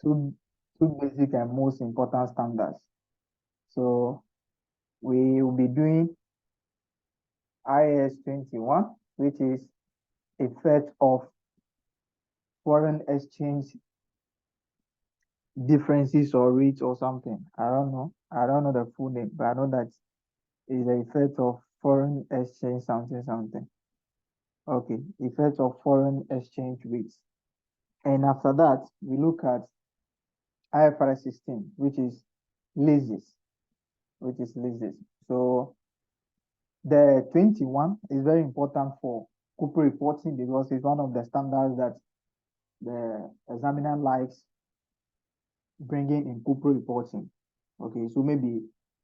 two basic and most important standards. So we will be doing IAS 21, which is effect of foreign exchange differences or rates or something. I don't know. I don't know the full name, but I know that is the effect of foreign exchange something something. Okay, effect of foreign exchange rates. And after that, we look at IFRS 16, which is leases, So the 21 is very important for corporate reporting because it's one of the standards that the examiner likes bringing in corporate reporting. Okay, so maybe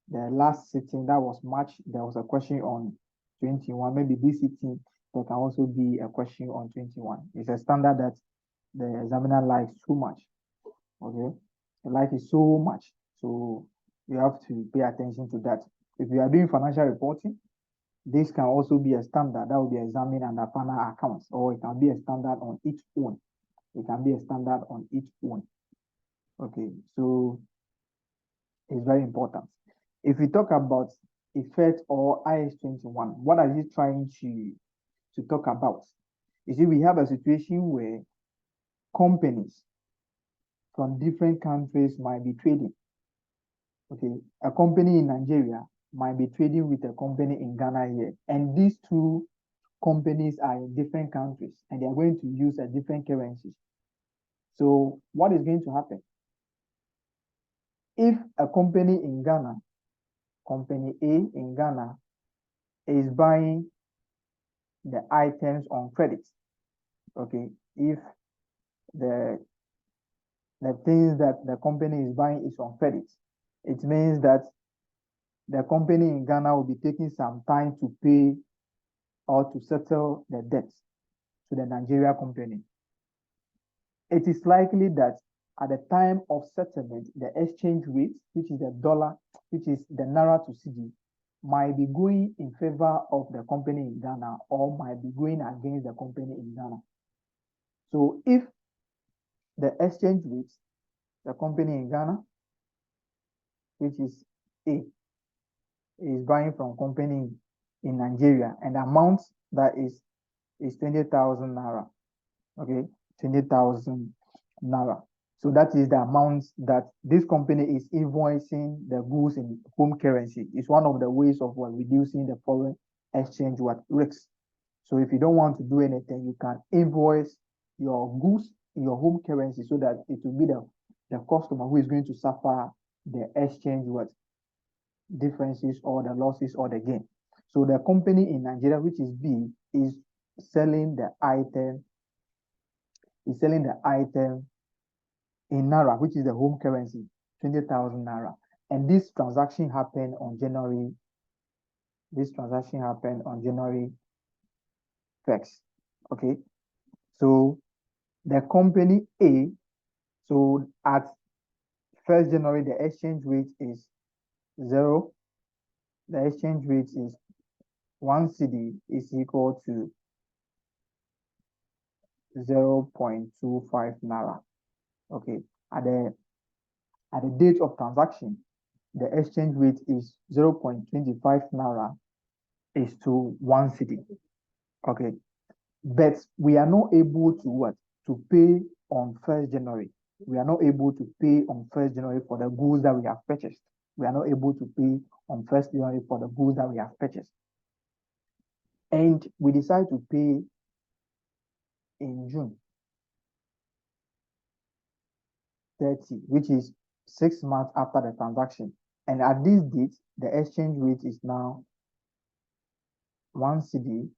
the last sitting that was March, there was a question on 21. Maybe this sitting, there can also be a question on 21. It's a standard that the examiner likes so much. Okay, they like it so much. So you have to pay attention to that. If you are doing financial reporting, this can also be a standard that will be examined under final accounts, or it can be a standard on its own. It can be a standard on its own. Okay, so it's very important. If we talk about effect or IAS 21, what are you trying to talk about? You see, we have a situation where companies from different countries might be trading. Okay, a company in Nigeria might be trading with a company in Ghana here, and these two companies are in different countries and they are going to use a different currencies. So what is going to happen? If a company in Ghana, company A in Ghana, is buying the items on credit, okay, if the things that the company is buying is on credit, it means that the company in Ghana will be taking some time to pay or to settle the debts to the Nigeria company. It is likely that at the time of settlement, the exchange rate, which is the dollar, which is the Naira to CD, might be going in favor of the company in Ghana or might be going against the company in Ghana. So if the exchange rate, the company in Ghana, which is A, is buying from company in Nigeria, and the amount that is 20,000 Naira, okay, 20,000 Naira. So that is the amount that this company is invoicing the goods in home currency. It's one of the ways of reducing the foreign exchange risks. So if you don't want to do anything, you can invoice your goods in your home currency so that it will be the customer who is going to suffer the exchange differences or the losses or the gain. So the company in Nigeria, which is B, is selling the item in Naira, which is the home currency, 20,000 Naira. And this transaction happened on January 1st. Okay. So the company A, so at 1st January, the exchange rate is 0. The exchange rate is 1 cedi is equal to 0.25 Naira. Okay. At the date of transaction, the exchange rate is 0.25 Naira is to 1 cedi. Okay. But we are not able to pay on 1st January. We are not able to pay on 1st January for the goods that we have purchased. We are not able to pay on 1st January for the goods that we have purchased. And we decide to pay in June 30, which is 6 months after the transaction. And at this date, the exchange rate is now 1 cedi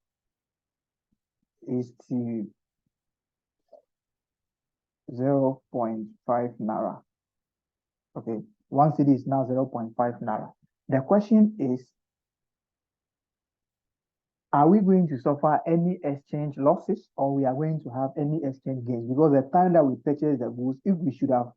is to 0.5 Naira. Okay, 1 cedi is now 0.5 Naira. The question is, are we going to suffer any exchange losses or we are going to have any exchange gains? Because the time that we purchase the goods, if we should have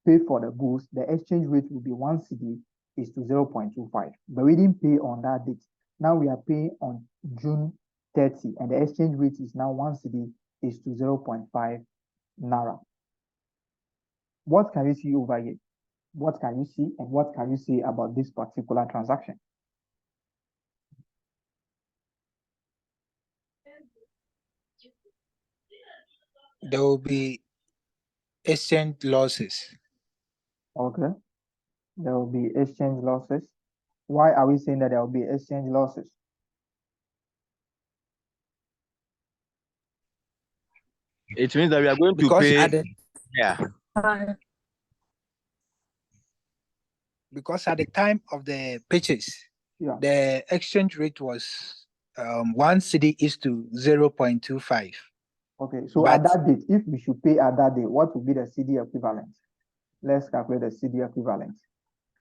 paid for the goods, the exchange rate will be 1 cedi is to 0.25. But we didn't pay on that date. Now we are paying on June 30, and the exchange rate is now 1 cedi is to 0.5 Naira. what can you see over here? What can you see, and what can you say about this particular transaction? There will be exchange losses. Okay, there will be exchange losses. Why are we saying that there will be exchange losses? It means that we are going to Because pay. at the Yeah. because at the time of the purchase, Yeah. the exchange rate was 1 cedi is to 0.25. Okay, so But- at that date, if we should pay at that date, what would be the cedi equivalent? Let's calculate the cedi equivalent.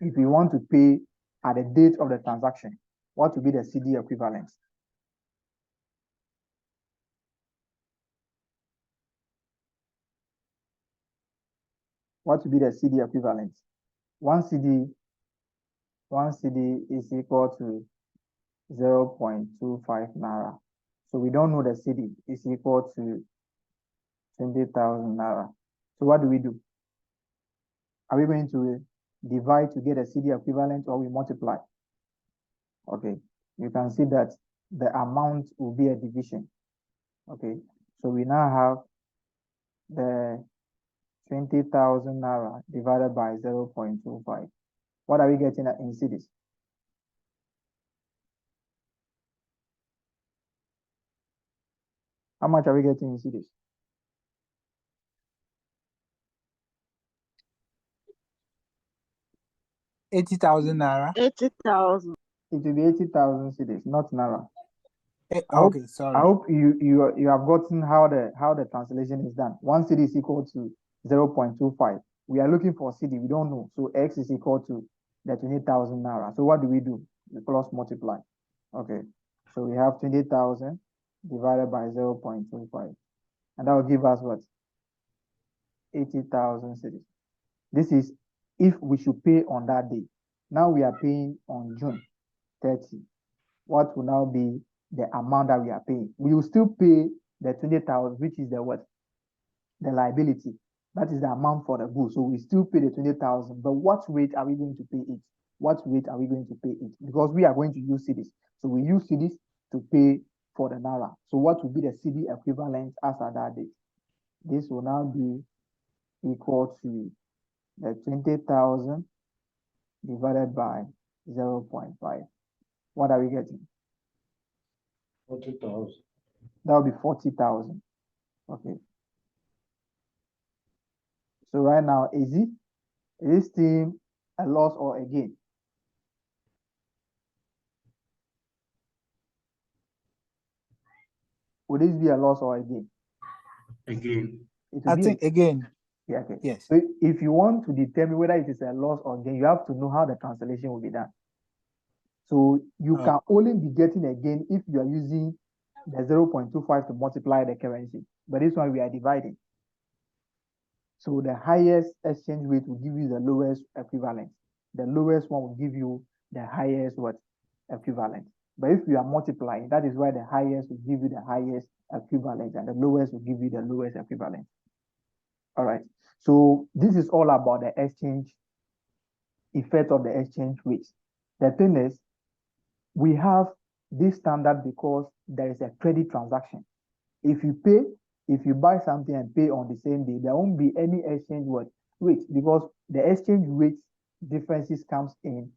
If we want to pay at the date of the transaction, what would be the cedi equivalent? What would be the cedi equivalent? One cedi is equal to 0.25 naira. So we don't know the cedi is equal to 20,000 naira. So what do we do? Are we going to divide to get a cedi equivalent, or we multiply? Okay, you can see that the amount will be a division. Okay, so we now have the 20,000 naira divided by 0.25. What are we getting in cedis? How much are we getting in cedis? naira. 80,000. It will be 80,000 cedis, not naira. Okay, sorry. I hope you have gotten how the translation is done. One cedi is equal to 0.25. We are looking for cedi, we don't know. So X is equal to the 20,000 naira. So what do? We cross multiply. Okay, so we have 20,000 divided by 0.25. And that will give us what? 80,000 cedis. This is if we should pay on that day. Now we are paying on June 30. What will now be the amount that we are paying? We will still pay the 20,000, which is the what? The liability. That is the amount for the goods. So we still pay the 20,000. But what rate are we going to pay it? What rate are we going to pay it? Because we are going to use cedis. So we use cedis to pay for the naira. So what will be the cedi equivalent as at that date? This will now be equal to the 20,000 divided by 0.5. What are we getting? 40,000. That will be 40,000. Okay. So right now, is this team a loss or a gain? Would this be a loss or a gain? Again. It will I be think again. yeah, okay. Yes. So if you want to determine whether it is a loss or gain, you have to know how the translation will be done. So you can only be getting a gain if you are using the 0.25 to multiply the currency. But this one we are dividing. So the highest exchange rate will give you the lowest equivalent. The lowest one will give you the highest what? Equivalent. But if you are multiplying, that is why the highest will give you the highest equivalent and the lowest will give you the lowest equivalent. All right. So this is all about the exchange effect of the exchange rates. The thing is, we have this standard because there is a credit transaction. If you buy something and pay on the same day, there won't be any exchange rate because the exchange rate differences comes in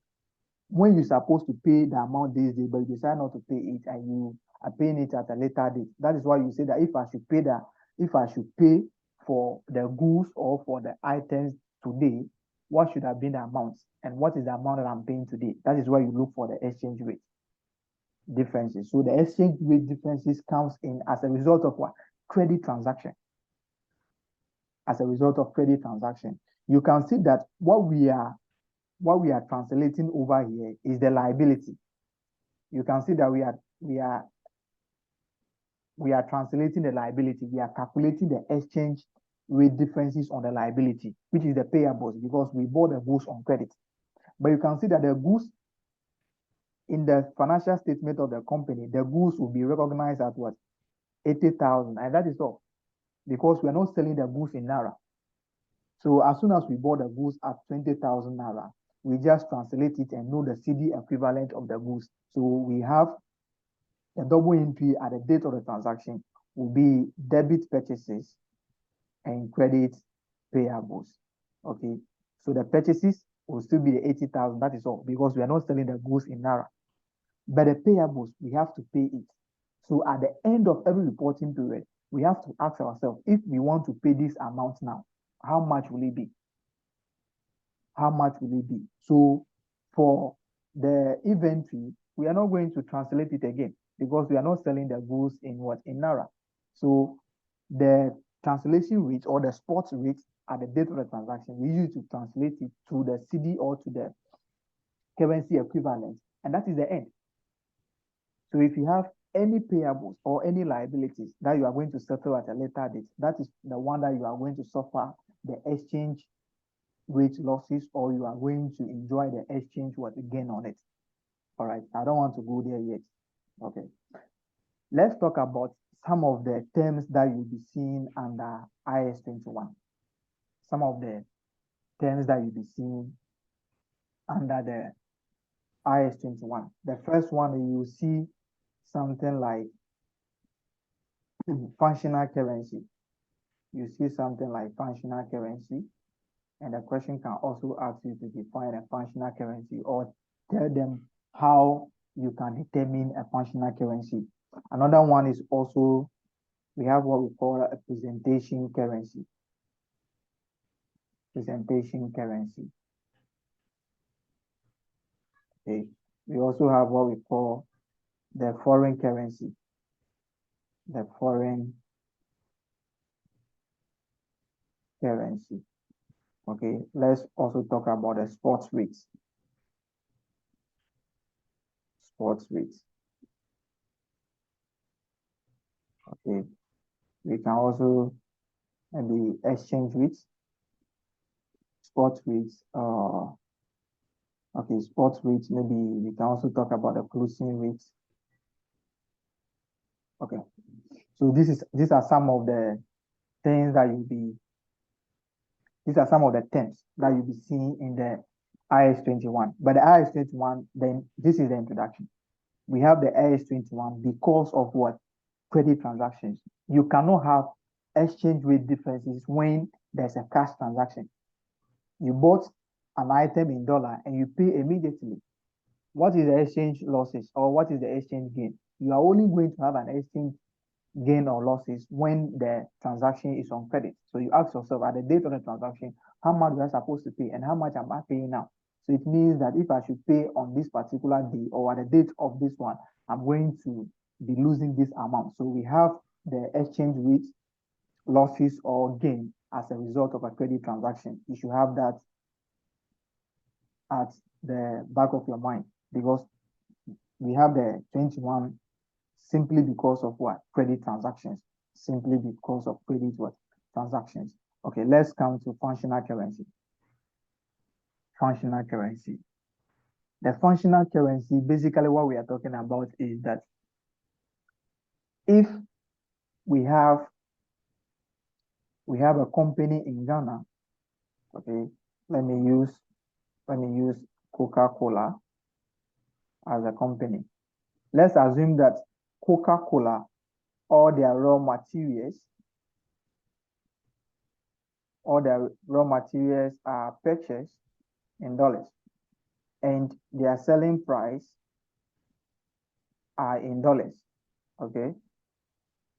when you're supposed to pay the amount this day, but you decide not to pay it and you are paying it at a later date. That is why you say that if I should pay for the goods or for the items today, what should have been the amount and what is the amount that I'm paying today? That is why you look for the exchange rate differences. So the exchange rate differences comes in as a result of what? Credit transaction. As a result of credit transaction, you can see that what we are translating over here is the liability. You can see that we are translating the liability. We are calculating the exchange rate differences on the liability, which is the payables, because we bought the goods on credit. But you can see that the goods in the financial statement of the company, the goods will be recognized at what? 80,000, and that is all, because we are not selling the goods in naira. So as soon as we bought the goods at 20,000 naira, we just translate it and know the CD equivalent of the goods. So we have the double entry at the date of the transaction will be debit purchases and credit payables. Okay, so the purchases will still be the 80,000. That is all, because we are not selling the goods in naira. But the payables, we have to pay it. So at the end of every reporting period, we have to ask ourselves, if we want to pay this amount now, how much will it be? How much will it be? So for the inventory, we are not going to translate it again because we are not selling the goods in what? In naira. So the translation rate or the spot rate at the date of the transaction, we use to translate it to the CD or to the currency equivalent, and that is the end. So if you have any payables or any liabilities that you are going to settle at a later date, that is the one that you are going to suffer the exchange rate losses, or you are going to enjoy the exchange gain on it. All right, I don't want to go there yet. Okay, let's talk about some of the terms that you'll be seeing under IAS 21. Some of the terms that you'll be seeing under the IAS 21. The first one, you see something like functional currency. You see something like functional currency, and the question can also ask you to define a functional currency or tell them how you can determine a functional currency. Another one is also, we have what we call a presentation currency. Presentation currency. Okay. We also have what we call the foreign currency. The foreign currency. Okay, let's also talk about the spot rates. Spot rates. Okay, we can also maybe exchange rates. Spot rates. Okay, spot rates. Maybe we can also talk about the closing rates. Okay, so these are some of the things that you'll be. These are some of the terms that you'll be seeing in the IAS 21. But the IAS 21, then this is the introduction. We have the IAS 21 because of what? Credit transactions. You cannot have exchange rate differences when there's a cash transaction. You bought an item in dollar and you pay immediately. What is the exchange losses or what is the exchange gain? You are only going to have an exchange gain or losses when the transaction is on credit. So you ask yourself at the date of the transaction, how much am I supposed to pay and how much am I paying now? So it means that if I should pay on this particular day or at the date of this one, I'm going to be losing this amount. So we have the exchange rate losses or gain as a result of a credit transaction. You should have that at the back of your mind, because we have the 21 simply because of what? Credit transactions. Simply because of credit what? Transactions. Okay, let's come to functional currency. Functional currency. The functional currency, basically what we are talking about is that if we have a company in Ghana, okay, let me use Coca-Cola as a company. Let's assume that Coca-Cola, all their raw materials are purchased in dollars, and their selling price are in dollars. Okay.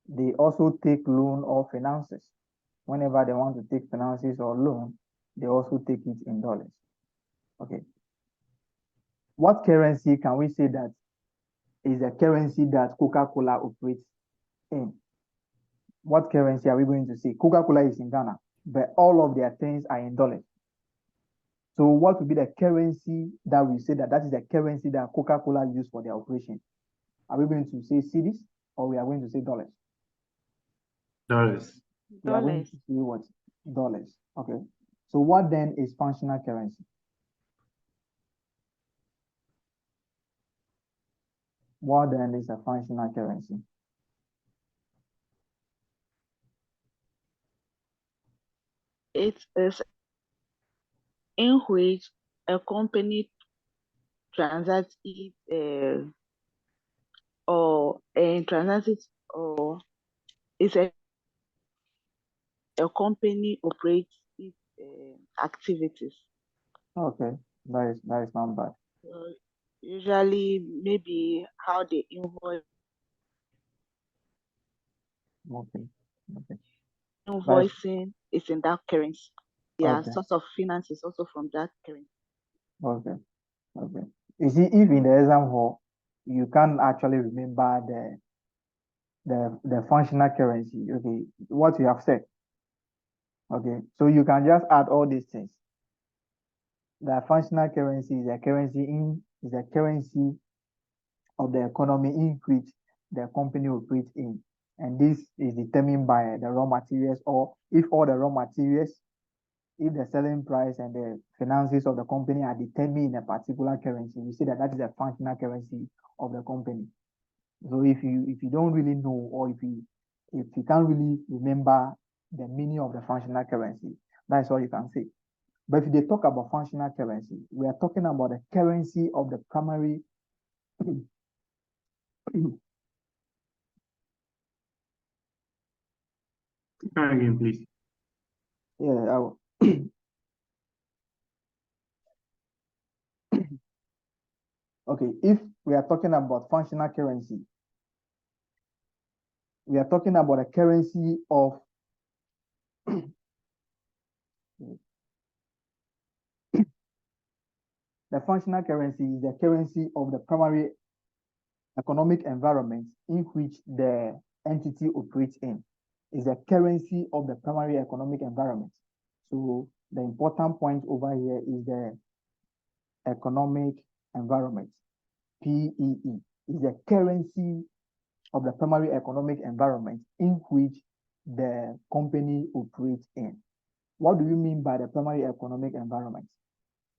They also take loan or finances. Whenever they want to take finances or loan, they also take it in dollars. Okay. What currency can we say that is a currency that Coca-Cola operates in? What currency are we going to say? Coca-Cola is in Ghana, but all of their things are in dollars. So what would be the currency that we say that is the currency that Coca-Cola use for their operation? Are we going to say cedis or we are going to say dollars? Dollars. We are going to say what? Dollars. Okay. So what then is functional currency? What then is a functional currency? It is in which a company transacts it or transacts it, or it's a company operates its activities. Okay, that is not bad. Usually, maybe how they invoice Okay, okay, invoicing is in that currency. Yeah, okay, source of finance is also from that currency. okay, okay. You see, if in the exam hall you can't actually remember the functional currency, okay, what you have said, okay, so you can just add all these things. The functional currency is a currency of the economy in which the company operates in. And this is determined by the raw materials, or if all the raw materials, if the selling price and the finances of the company are determined in a particular currency, we say that that is a functional currency of the company. So if you don't really know, or if you can't really remember the meaning of the functional currency, that's all you can say. But if they talk about functional currency, we are talking about the currency of the primary Come again, please. yeah, okay, if we are talking about functional currency, we are talking about a currency of the functional currency is the currency of the primary economic environment in which the entity operates in. Is the currency of the primary economic environment. So the important point over here is the economic environment. PEE is the currency of the primary economic environment in which the company operates in. What do you mean by the primary economic environment?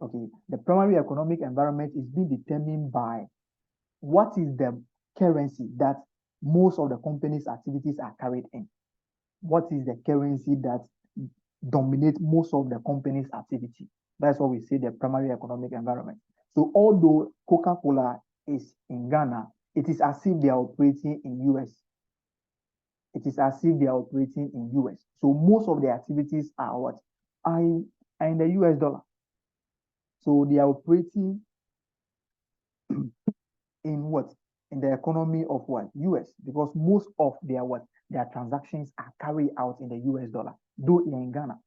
Okay, the primary economic environment is being determined by what is the currency that most of the company's activities are carried in. What is the currency that dominates most of the company's activity? That's what we say the primary economic environment. So although Coca-Cola is in Ghana, it is as if they are operating in US. It is as if they are operating in US. So most of the activities are what? Are in the US dollar. So they are operating in what? In the economy of what? US, because most of their what? Their transactions are carried out in the US dollar, though in Ghana.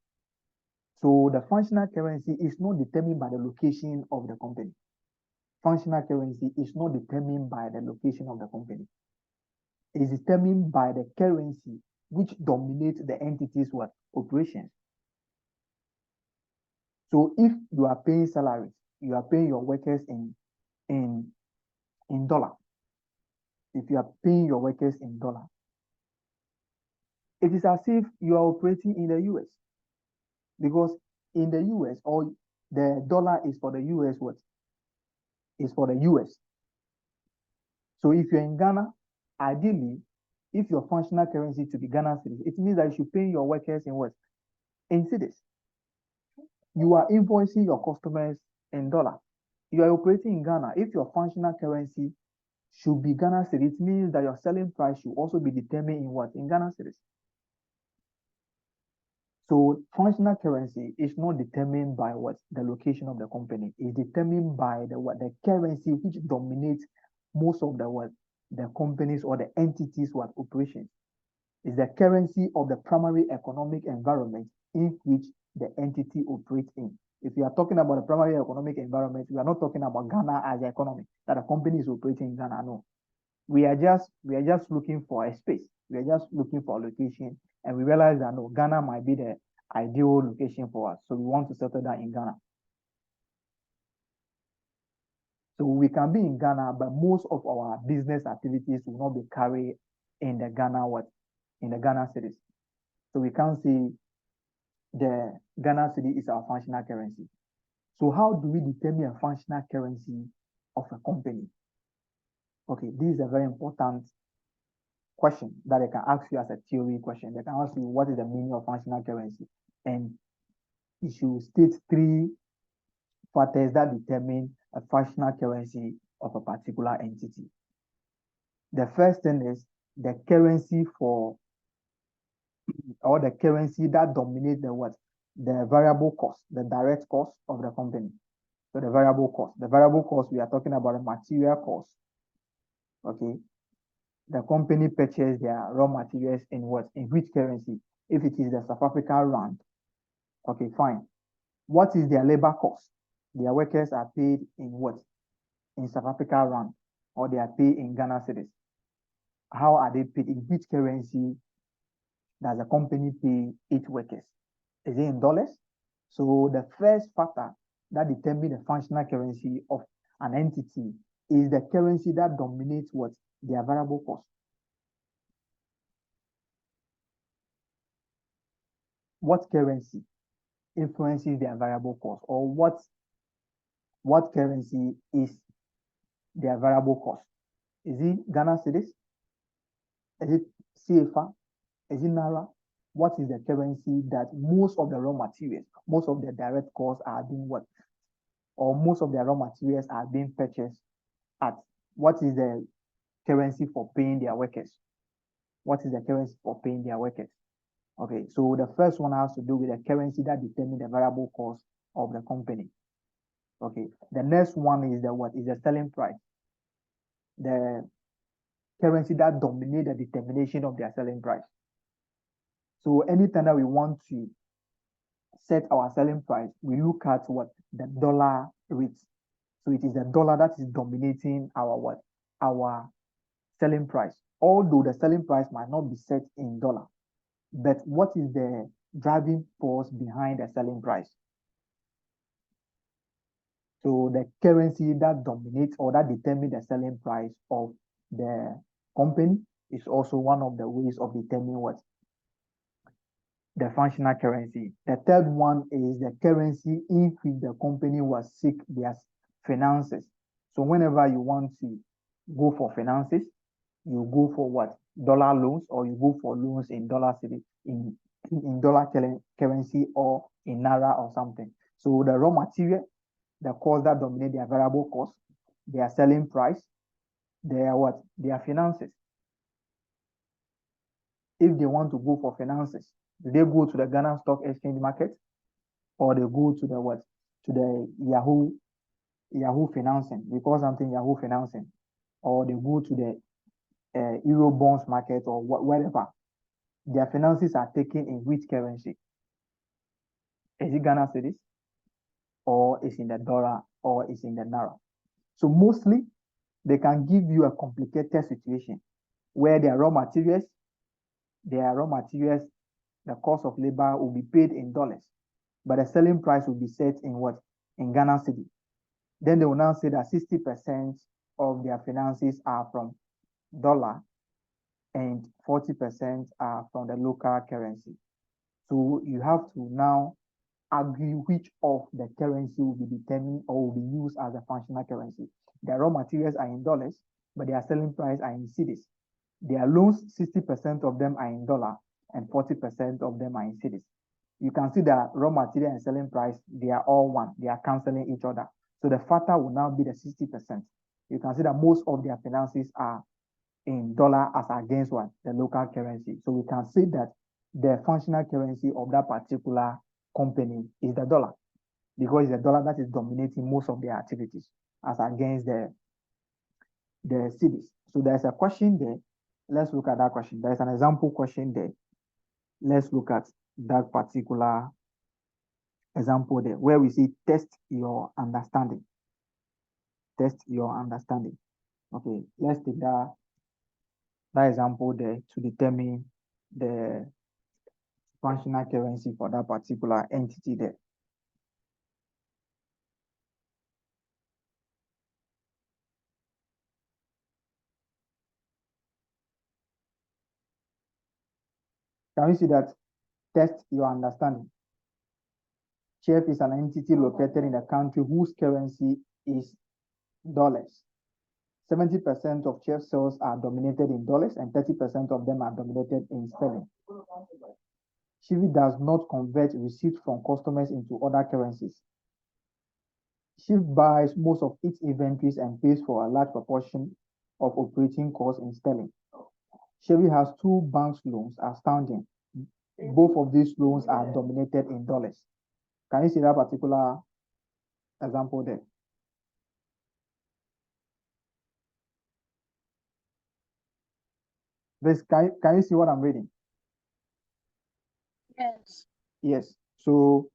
So the functional currency is not determined by the location of the company. Functional currency is not determined by the location of the company. It is determined by the currency which dominates the entity's what? Operations. So if you are paying salaries, you are paying your workers in dollar. If you are paying your workers in dollar, it is as if you are operating in the US, because in the US, or the dollar is for the US what? Is for the US. So if you're in Ghana, ideally, if your functional currency to be Ghana cedis, it means that you should pay your workers in what? In cedis. You are invoicing your customers in dollar. You are operating in Ghana. If your functional currency should be Ghana cedis, it means that your selling price should also be determined in what? In Ghana cedis. So functional currency is not determined by what? The location of the company. It's determined by the currency which dominates most of the what? The companies or the entities what operations. Is the currency of the primary economic environment in which the entity operates in. If you are talking about the primary economic environment, we are not talking about Ghana as an economy, that a company is operating in Ghana. No. We are just looking for a space. We are just looking for a location, and we realize that no, Ghana might be the ideal location for us. So we want to settle down in Ghana. So we can be in Ghana, but most of our business activities will not be carried in the Ghana what? In the Ghana cedis. So we can't say the Ghana cedi is our functional currency. So how do we determine a functional currency of a company? Okay, this is a very important question that I can ask you as a theory question. They can ask you what is the meaning of functional currency, and you should state three factors that determine a functional currency of a particular entity. The first thing is the currency for, or the currency that dominates the what? The variable cost, the direct cost of the company. So the variable cost, we are talking about a material cost. Okay. The company purchased their raw materials in what? In which currency? If it is the South African rand, okay, fine. What is their labor cost? Their workers are paid in what? In South African rand, or they are paid in Ghana cedis. How are they paid? In which currency does the company pay its workers? Is it in dollars? So the first factor that determines the functional currency of an entity is the currency that dominates what? Their variable cost. What currency influences their variable cost, or what currency is their variable cost? Is it Ghana cedis? Is it CFA? Is it Naira? What is the currency that most of the raw materials, most of the direct costs are being what? Or most of the raw materials are being purchased at? What is the currency for paying their workers? What is the currency for paying their workers? Okay, so the first one has to do with the currency that determines the variable cost of the company. Okay, the next one is the what? Is the selling price. The currency that dominates the determination of their selling price. So anytime that we want to set our selling price, we look at what? The dollar rate. So it is the dollar that is dominating our what? Our selling price. Although the selling price might not be set in dollar, but what is the driving force behind the selling price? So the currency that dominates or that determines the selling price of the company is also one of the ways of determining what? The functional currency. The third one is the currency in which the company will seek their finances. So whenever you want to go for finances, you go for what? Dollar loans, or you go for loans in dollar city, in dollar currency, or in Naira or something. So the raw material, the cost that dominate their variable cost, their selling price, their what? Their finances. If they want to go for finances, do they go to the Ghana Stock Exchange market, or they go to the what? To the Yahoo financing? We call something Yahoo financing, or they go to the Euro bonds market, or whatever. Their finances are taken in which currency? Is it Ghana cedis, or is in the dollar, or is in the Naira? So mostly they can give you a complicated situation where their raw materials, the cost of labor will be paid in dollars, but the selling price will be set in what? In Ghana cedi. Then they will now say that 60% of their finances are from dollar and 40% are from the local currency. So you have to now agree which of the currency will be determined or will be used as a functional currency. Their raw materials are in dollars, but their selling price are in cedis. Their loans, 60% of them are in dollar and 40% of them are in cedis. You can see that raw material and selling price, they are all one. They are canceling each other. So the factor will now be the 60%. You can see that most of their finances are in dollar as against what? The local currency. So we can say that the functional currency of that particular company is the dollar, because it's the dollar that is dominating most of their activities as against the cedis. So there's a question there. Let's look at that question. There's an example question there. Let's look at that particular example there, where we see test your understanding. Test your understanding. Okay, let's take that example there to determine the functional currency for that particular entity there. Can you see that? Test your understanding. Chef is an entity located in a country whose currency is dollars. 70% of Chef sales are dominated in dollars and 30% of them are dominated in sterling. Chivi does not convert receipts from customers into other currencies. Shift buys most of its inventories and pays for a large proportion of operating costs in sterling. Chevy has two bank loans outstanding. Both of these loans are dominated in dollars. Can you see that particular example there? Can you see what I'm reading? Yes. Yes. So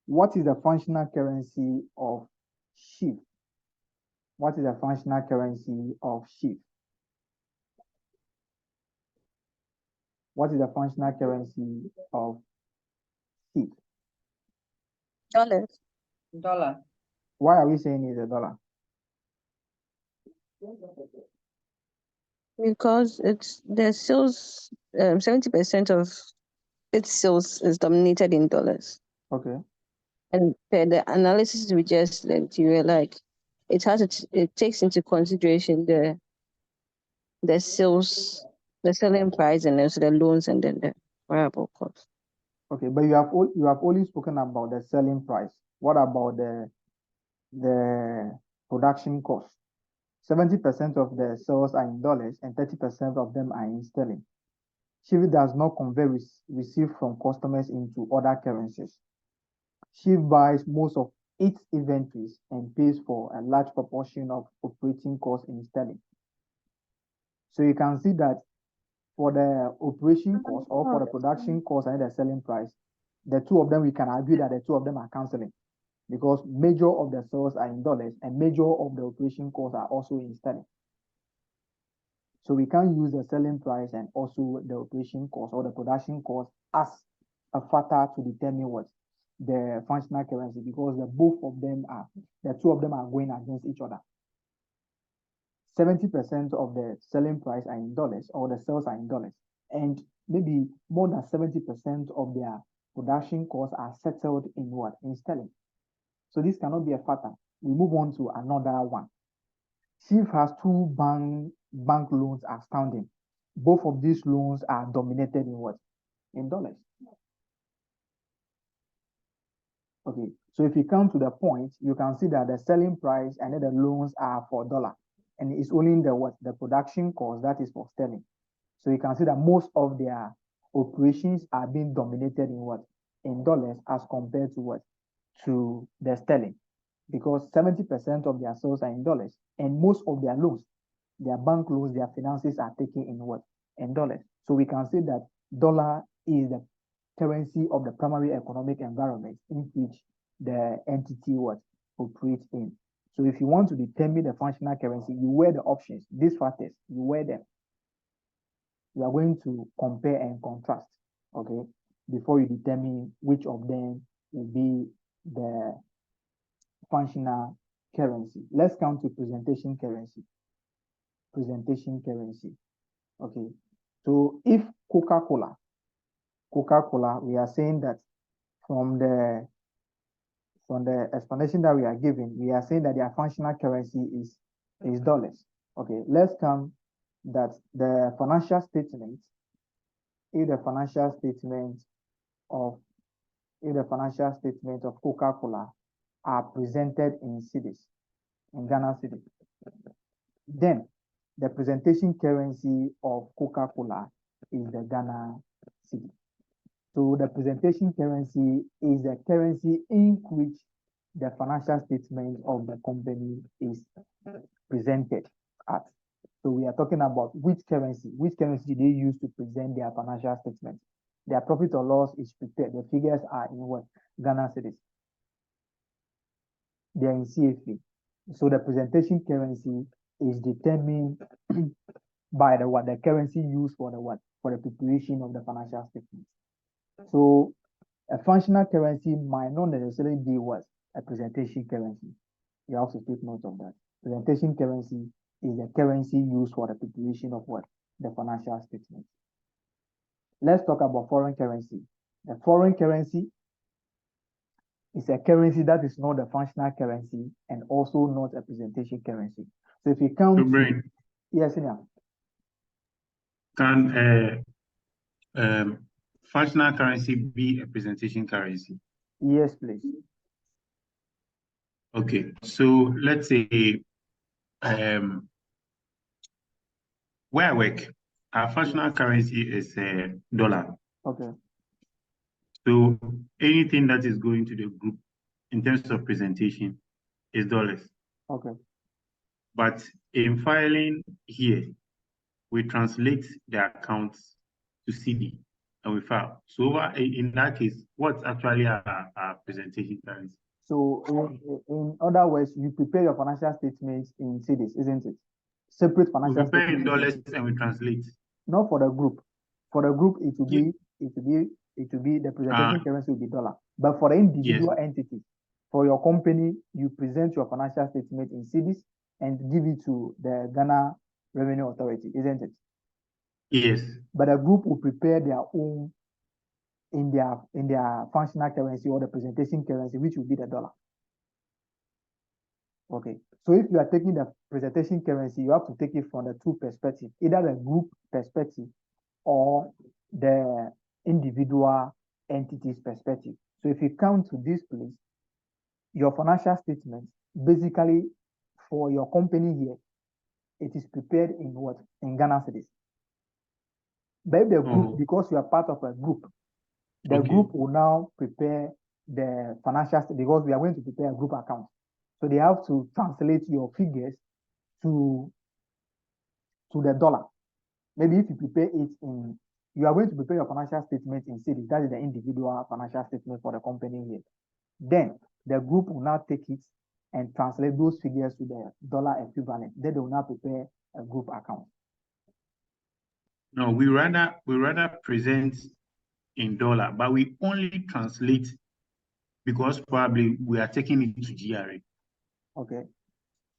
what is the functional currency of SHIFT? What is the functional currency of SHIFT? What is the functional currency of SHIFT? Dollars. Dollar. Why are we saying it's a dollar? Because it's the sales, 70% of its sales is dominated in dollars. Okay. And the analysis we just did, you were like, it takes into consideration the sales, the selling price, and also the loans, and then the variable cost. Okay, but you have only spoken about the selling price. What about the production cost? 70% of the sales are in dollars and 30% of them are in sterling. Shift does not convert received from customers into other currencies. Shift buys most of its inventories and pays for a large proportion of operating costs in sterling. So you can see that for the operation cost or for the production cost and the selling price, the two of them, we can agree that the two of them are canceling because major of the sales are in dollars and major of the operation costs are also in sterling. So we can use the selling price and also the operation cost or the production cost as a factor to determine what the functional currency, because the two of them are going against each other. 70% of the selling price are in dollars or the sales are in dollars, and maybe more than 70% of their production costs are settled in what? In sterling. So this cannot be a factor. We move on to another one. Shift has two bank loans outstanding. Both of these loans are dominated in what? In dollars. Okay, so if you come to the point, you can see that the selling price and then the loans are for dollar, and it's only the production cost that is for sterling. So you can see that most of their operations are being dominated in what? In dollars as compared to what? To the sterling, because 70% of their sales are in dollars, and most of their loans, their bank loans, their finances are taken in what? In dollars. So we can say that dollar is the currency of the primary economic environment in which the entity operates in. So if you want to determine the functional currency, you weigh the options, these factors, you weigh them. You are going to compare and contrast, okay, before you determine which of them will be the functional currency. Let's come to presentation currency. Presentation currency. Okay. So if Coca-Cola, we are saying that from the explanation that we are giving, we are saying that their functional currency is dollars. Okay, let's come that the financial statement, if the financial statement of Coca-Cola are presented in cedis, in Ghana cedis, then the presentation currency of Coca-Cola is the Ghana cedi. So the presentation currency is the currency in which the financial statement of the company is presented at. So we are talking about which currency they use to present their financial statement. Their profit or loss is prepared. The figures are in what? Ghana cedis. They are in CFA. So the presentation currency is determined by the currency used for the preparation of the financial statement. So a functional currency might not necessarily be what? A presentation currency. You have to take note of that. Presentation currency is the currency used for the preparation of what? The financial statement. Let's talk about foreign currency. The foreign currency is a currency that is not a functional currency and also not a presentation currency. So if you count, yes, Ina. Can functional currency be a presentation currency? Yes, please. Okay, so let's say where I work, our functional currency is dollar. Okay. So anything that is going to the group in terms of presentation is dollars. Okay. But in filing here, we translate the accounts to CD and we file. So in that case, what's actually our presentation currency? So in other words, you prepare your financial statements in cedis, isn't it? Separate We financial prepare in statements. dollars and we translate. Not for the group. For the group, it will Yeah. be the presentation currency will be dollar. But for the individual Yes. entity, for your company, you present your financial statement in cedis and give it to the Ghana Revenue Authority, isn't it? Yes. But a group will prepare their own in their functional currency or the presentation currency, which will be the dollar. Okay. So if you are taking the presentation currency, you have to take it from the two perspectives, either the group perspective or the individual entity's perspective. So if you come to this place, your financial statement, basically for your company here, it is prepared in what? In Ghana cedis. But if the group, because you are part of a group, the group will now prepare the financial, because we are going to prepare a group account. So they have to translate your figures to the dollar. Maybe if you prepare it in, you are going to prepare your financial statement in cedis. That is the individual financial statement for the company here. Then the group will now take it and translate those figures to the dollar equivalent. Then they will now prepare a group account. No, we rather present in dollar, but we only translate because probably we are taking it to GRA. Okay.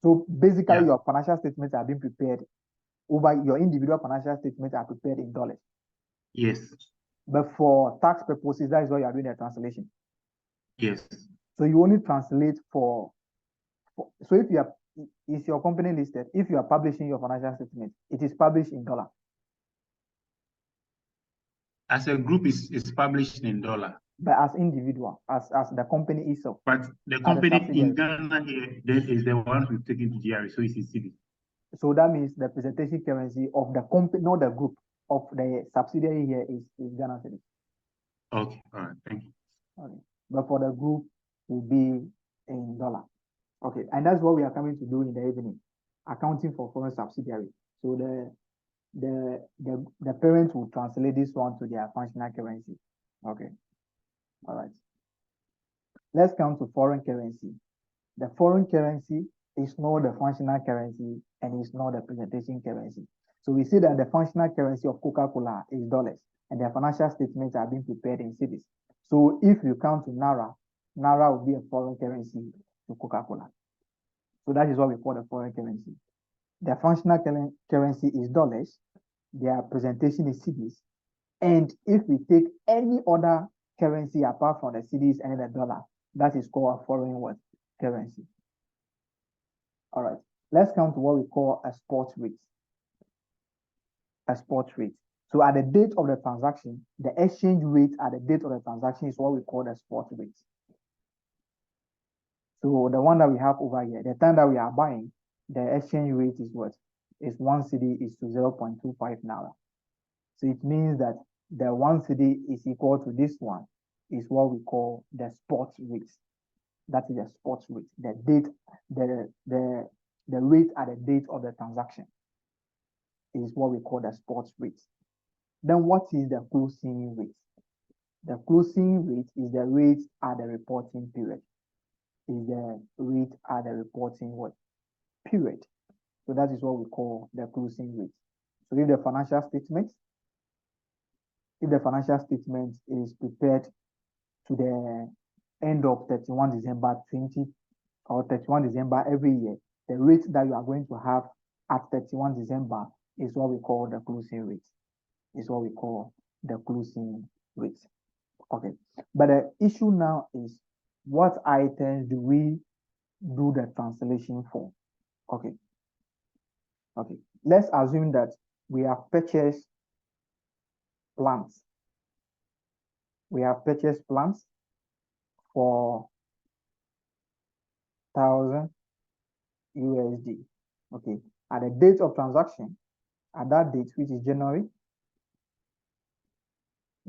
So basically, your financial statements are being prepared over your individual financial statements are prepared in dollars. Yes. But for tax purposes, that is why you are doing the translation. Yes. So you only translate for so if you are, is your company listed? If you are publishing your financial statement, it is published in dollar. As a group, is published in dollar. But as individual, as the company itself. But the company in Ghana here then is the one who's taken to GRA, so it's in cedi. So that means the presentation currency of the company, not the group, of the subsidiary here is Ghana cedi. Okay, all right, thank you. Okay. But for the group, will be in dollar. Okay, and that's what we are coming to do in the evening, accounting for foreign subsidiary. So the parents will translate this one to their functional currency. Okay, all right. Let's come to foreign currency. The foreign currency is not the functional currency and it's not the presentation currency. So we see that the functional currency of Coca-Cola is dollars and their financial statements are being prepared in cedis. So if you come to Naira, Naira will be a foreign currency to Coca-Cola. So that is what we call the foreign currency. Their functional currency is dollars. Their presentation is cedis. And if we take any other currency apart from the cedis and the dollar, that is called a foreign what? Currency. All right. Let's come to what we call a spot rate. A spot rate. So at the date of the transaction, the exchange rate at the date of the transaction is what we call the spot rate. So the one that we have over here, the time that we are buying, the exchange rate is what? Is 1 cedi is to 0.25 Naira. So it means that the 1 cedi is equal to this one is what we call the spot rate. That is the spot rate. The date, the rate at the date of the transaction is what we call the spot rate. Then what is the closing rate? The closing rate is the rate at the reporting period. Is the rate at the reporting what? Period. So that is what we call the closing rate. So if the financial statement is prepared to the end of 31 December 20 or 31 December every year, the rate that you are going to have at 31 December is what we call the closing rate. Is what we call the closing rate. Okay. But the issue now is what items do we do the translation for? Okay. Okay. Let's assume that we have purchased plants. We have purchased plants for 200,000 USD. Okay. At the date of transaction, at that date, which is January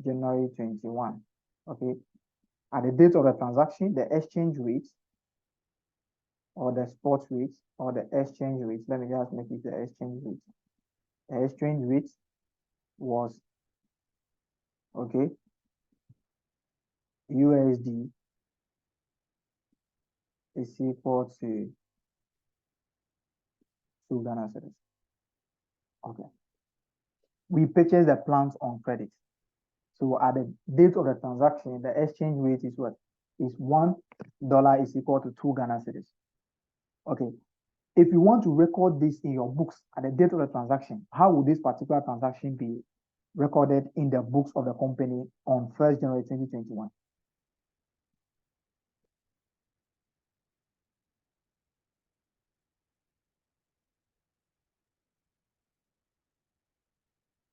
21. Okay. At the date of the transaction, the exchange rate or the spot rate or the exchange rate, let me just make it the exchange rate. The exchange rate was, okay, USD is equal to 2 Ghana cedis. Okay. We purchase the plants on credit. So at the date of the transaction, the exchange rate is what? Is $1 is equal to 2 Ghana cedis. Okay. If you want to record this in your books at the date of the transaction, how would this particular transaction be recorded in the books of the company on 1st January 2021?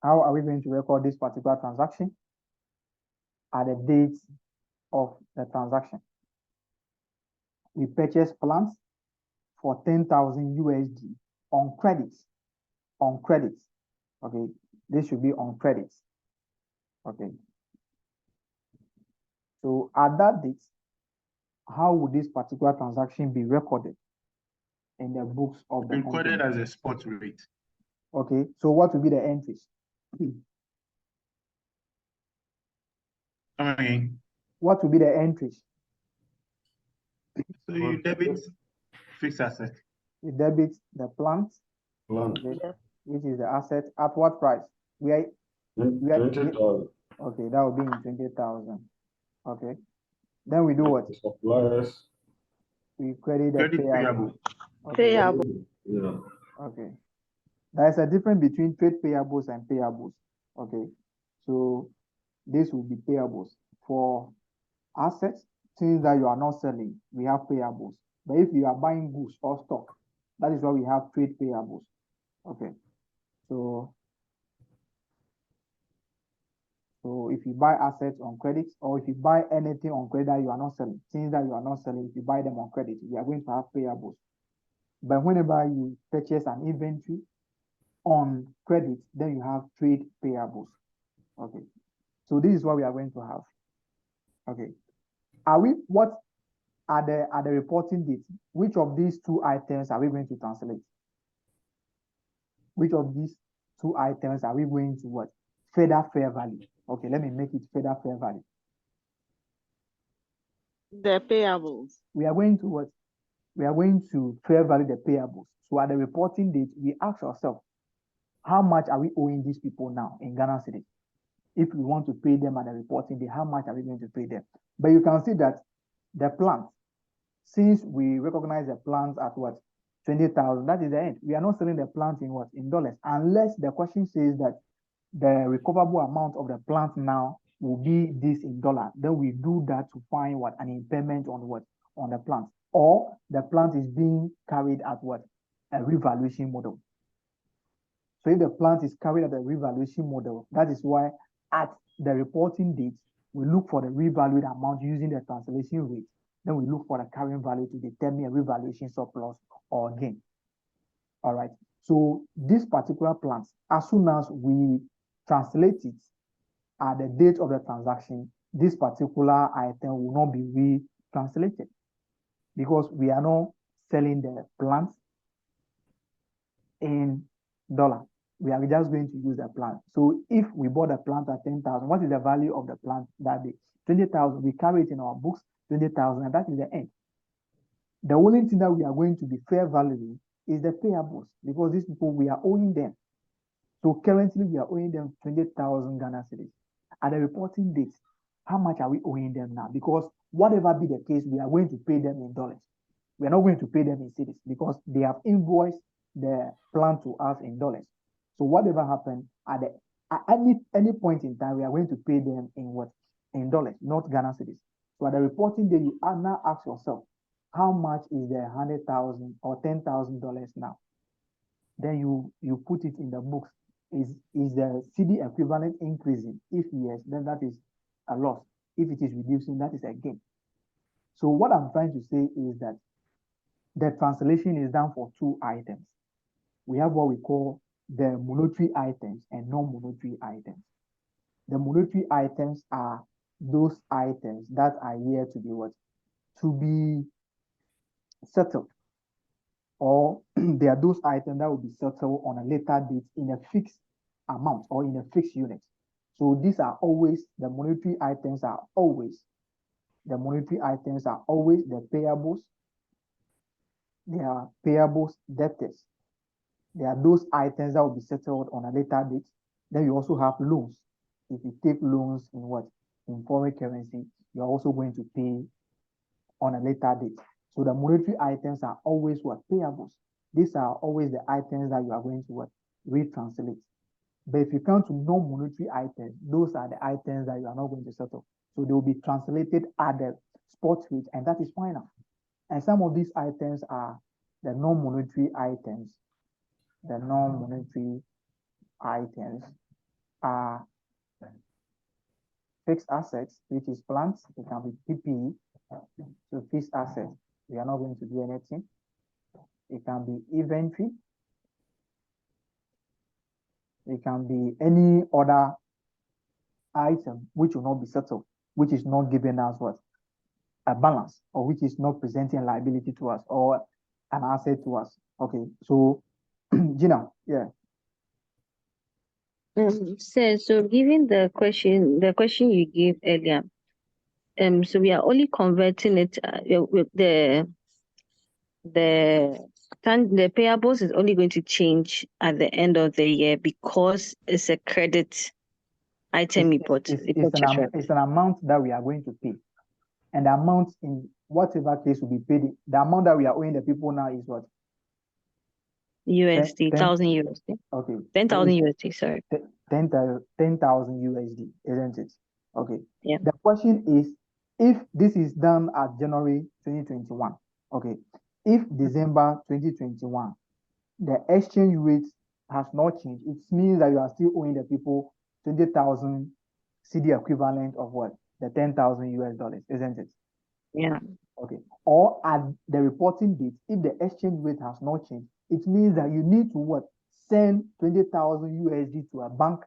How are we going to record this particular transaction at the date of the transaction? We purchase plants for 10,000 USD on credits. On credits. Okay. This should be on credits. Okay. So at that date, how would this particular transaction be recorded in the books of the Recorded company? as a spot rate. Okay. So what will be the entries? I mean, What will be the entries? so you debit fixed asset. We debit the plant, Plant. okay, Yes. which is the asset, at what price? We are 20,000. okay, that will be in 20,000. Okay. Then we do what? Suppliers. We credit the Credit payable. payable. Okay. Payable. Yeah. Okay. There's a difference between trade payables and payables. Okay. So this will be payables. For assets, things that you are not selling, we have payables. But if you are buying goods or stock, that is why we have trade payables. Okay. So if you buy assets on credit, or if you buy anything on credit that you are not selling, things that you are not selling, if you buy them on credit, we are going to have payables. But whenever you purchase an inventory on credit, then you have trade payables. Okay. So this is what we are going to have. Okay. What are the reporting dates? Which of these two items are we going to translate? Which of these two items are we going to what? Further fair value. Okay, let me make it further fair value. The payables. We are going to what? We are going to fair value the payables. So at the reporting date, we ask ourselves, how much are we owing these people now in Ghana cedis? If we want to pay them at the reporting date, how much are we going to pay them? But you can see that the plant, since we recognize the plants at what? 20,000, that is the end. We are not selling the plant in what? In dollars, unless the question says that the recoverable amount of the plant now will be this in dollar. Then we do that to find what? An impairment on what? On the plant. Or the plant is being carried at what? A revaluation model. So if the plant is carried at a revaluation model, that is why at the reporting date, we look for the revalued amount using the translation rate. Then we look for the carrying value to determine a revaluation surplus or gain. All right. So this particular plant, as soon as we translate it at the date of the transaction, this particular item will not be retranslated because we are not selling the plant in dollar. We are just going to use the plant. So if we bought the plant at 10,000, what is the value of the plant that day? 20,000. We carry it in our books, 20,000, and that is the end. The only thing that we are going to be fair valuing is the payables because these people, we are owing them. So currently we are owing them 20,000 Ghana cedis. At the reporting date, how much are we owing them now? Because whatever be the case, we are going to pay them in dollars. We are not going to pay them in cedis because they have invoiced the plant to us in dollars. So whatever happened at any point in time, we are going to pay them in what? In dollars, not Ghana cedis. So at the reporting day, you are now ask yourself, how much is the $100,000 or $10,000 now? Then you put it in the books. Is the cedi equivalent increasing? If yes, then that is a loss. If it is reducing, that is a gain. So what I'm trying to say is that the translation is done for two items. We have what we call the monetary items and non-monetary items. The monetary items are those items that are here to be what? To be settled. Or they are those items that will be settled on a later date in a fixed amount or in a fixed unit. So these are always, the monetary items are always the payables. They are payables, debtors. They are those items that will be settled on a later date. Then you also have loans. If you take loans in what? In foreign currency, you are also going to pay on a later date. So the monetary items are always what? Payables. These are always the items that you are going to what? Retranslate. But if you come to non-monetary items, those are the items that you are not going to settle. So they will be translated at the spot rate, and that is final. And some of these items are the non-monetary items. The non-monetary items are fixed assets, which is plants. It can be PPE. So fixed assets, we are not going to do anything. It can be inventory. It can be any other item which will not be settled, which is not giving us what? A balance, or which is not presenting liability to us or an asset to us. Okay, so Gina, yeah. So given the question you gave earlier, so we are only converting it with the payables is only going to change at the end of the year because it's a credit item report. It's an amount that we are going to pay. And the amount in whatever case will be paid, the amount that we are owing the people now is what? USD, 1,000 USD. Okay. 10,000 USD, sorry. 10,000 USD, isn't it? Okay. Yeah. The question is, if this is done at January 2021, okay, if December 2021, the exchange rate has not changed, it means that you are still owing the people 20,000 CD equivalent of what? The 10,000 US dollars, isn't it? Yeah. Okay. Or at the reporting date, if the exchange rate has not changed, it means that you need to what? Send 20,000 USD to a bank.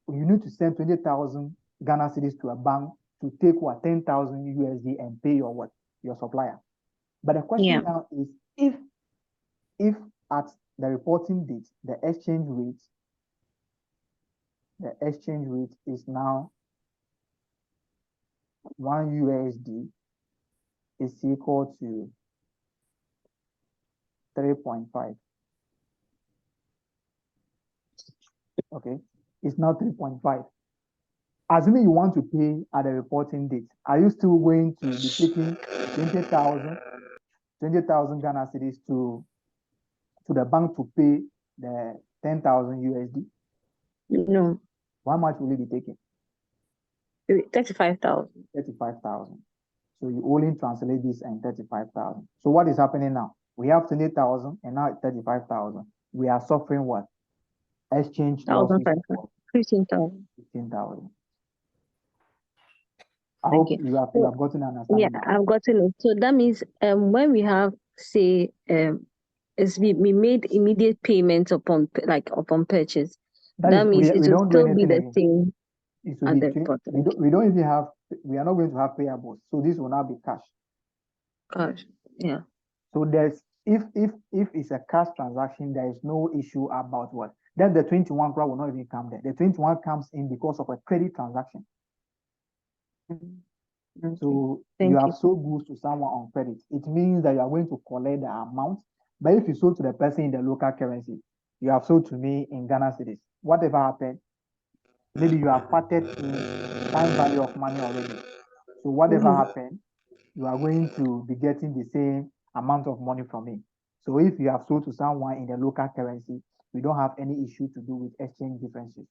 You need to send 20,000 Ghana cedis to a bank to take what? 10,000 USD and pay your what? Your supplier. But the question now is, if at the reporting date, the exchange rate is now 1 USD is equal to 3.5. Okay, it's now 3.5. Assuming you want to pay at the reporting date, are you still going to be taking 20,000 Ghana cedis to the bank to pay the 10,000 USD? No. How much will you be taking? 35,000. 35,000. So you only translate this and 35,000. So what is happening now? We have 20,000 and now 35,000. We are suffering what? Exchange losses. 15,000. 15,000. I hope you have gotten an understanding. Yeah, I've gotten it. So that means when we have, say, we made immediate payments upon purchase, that means it will still be the same. We are not going to have payables. So this will now be cash. Cash, yeah. So there's if it's a cash transaction, there is no issue about what. Then the 21 crore will not even come there. The 21 comes in because of a credit transaction. Okay. So you have sold goods to someone on credit. It means that you are going to collect the amount. But if you sold to the person in the local currency, you have sold to me in Ghana cedis. Whatever happened, maybe you have parted in time value of money already. So whatever happened, you are going to be getting the same amount of money from me. So if you have sold to someone in the local currency, we don't have any issue to do with exchange differences.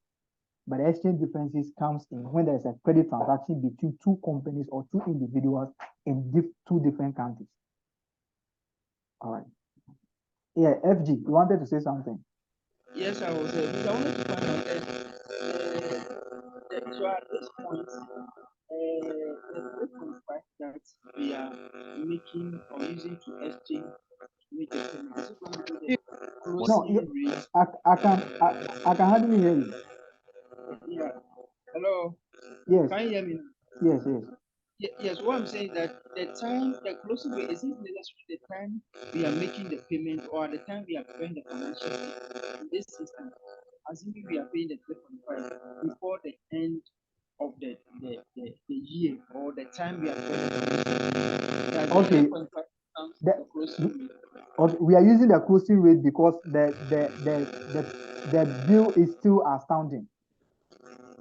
But the exchange differences comes in when there is a credit transaction between two companies or two individuals in two different countries. All right. Yeah, FG, you wanted to say something? Yes, I was. I wanted to find out. So at this point, the 3.5 that we are making or using to exchange make the payment? Is it going to be the No, closing rate? I can hardly hear you. Yeah. Hello. Yes, Can you hear me now? yes. Yes, what I'm saying that the closing rate, is it necessarily the time we are making the payment or the time we are paying the financial statement in this system? Assuming we are paying the 3.5 before the end of the year or the time we are paying the financial statement, that the Okay. 3.5 becomes The, the closing rate. okay, we are using the closing rate because the bill is still outstanding.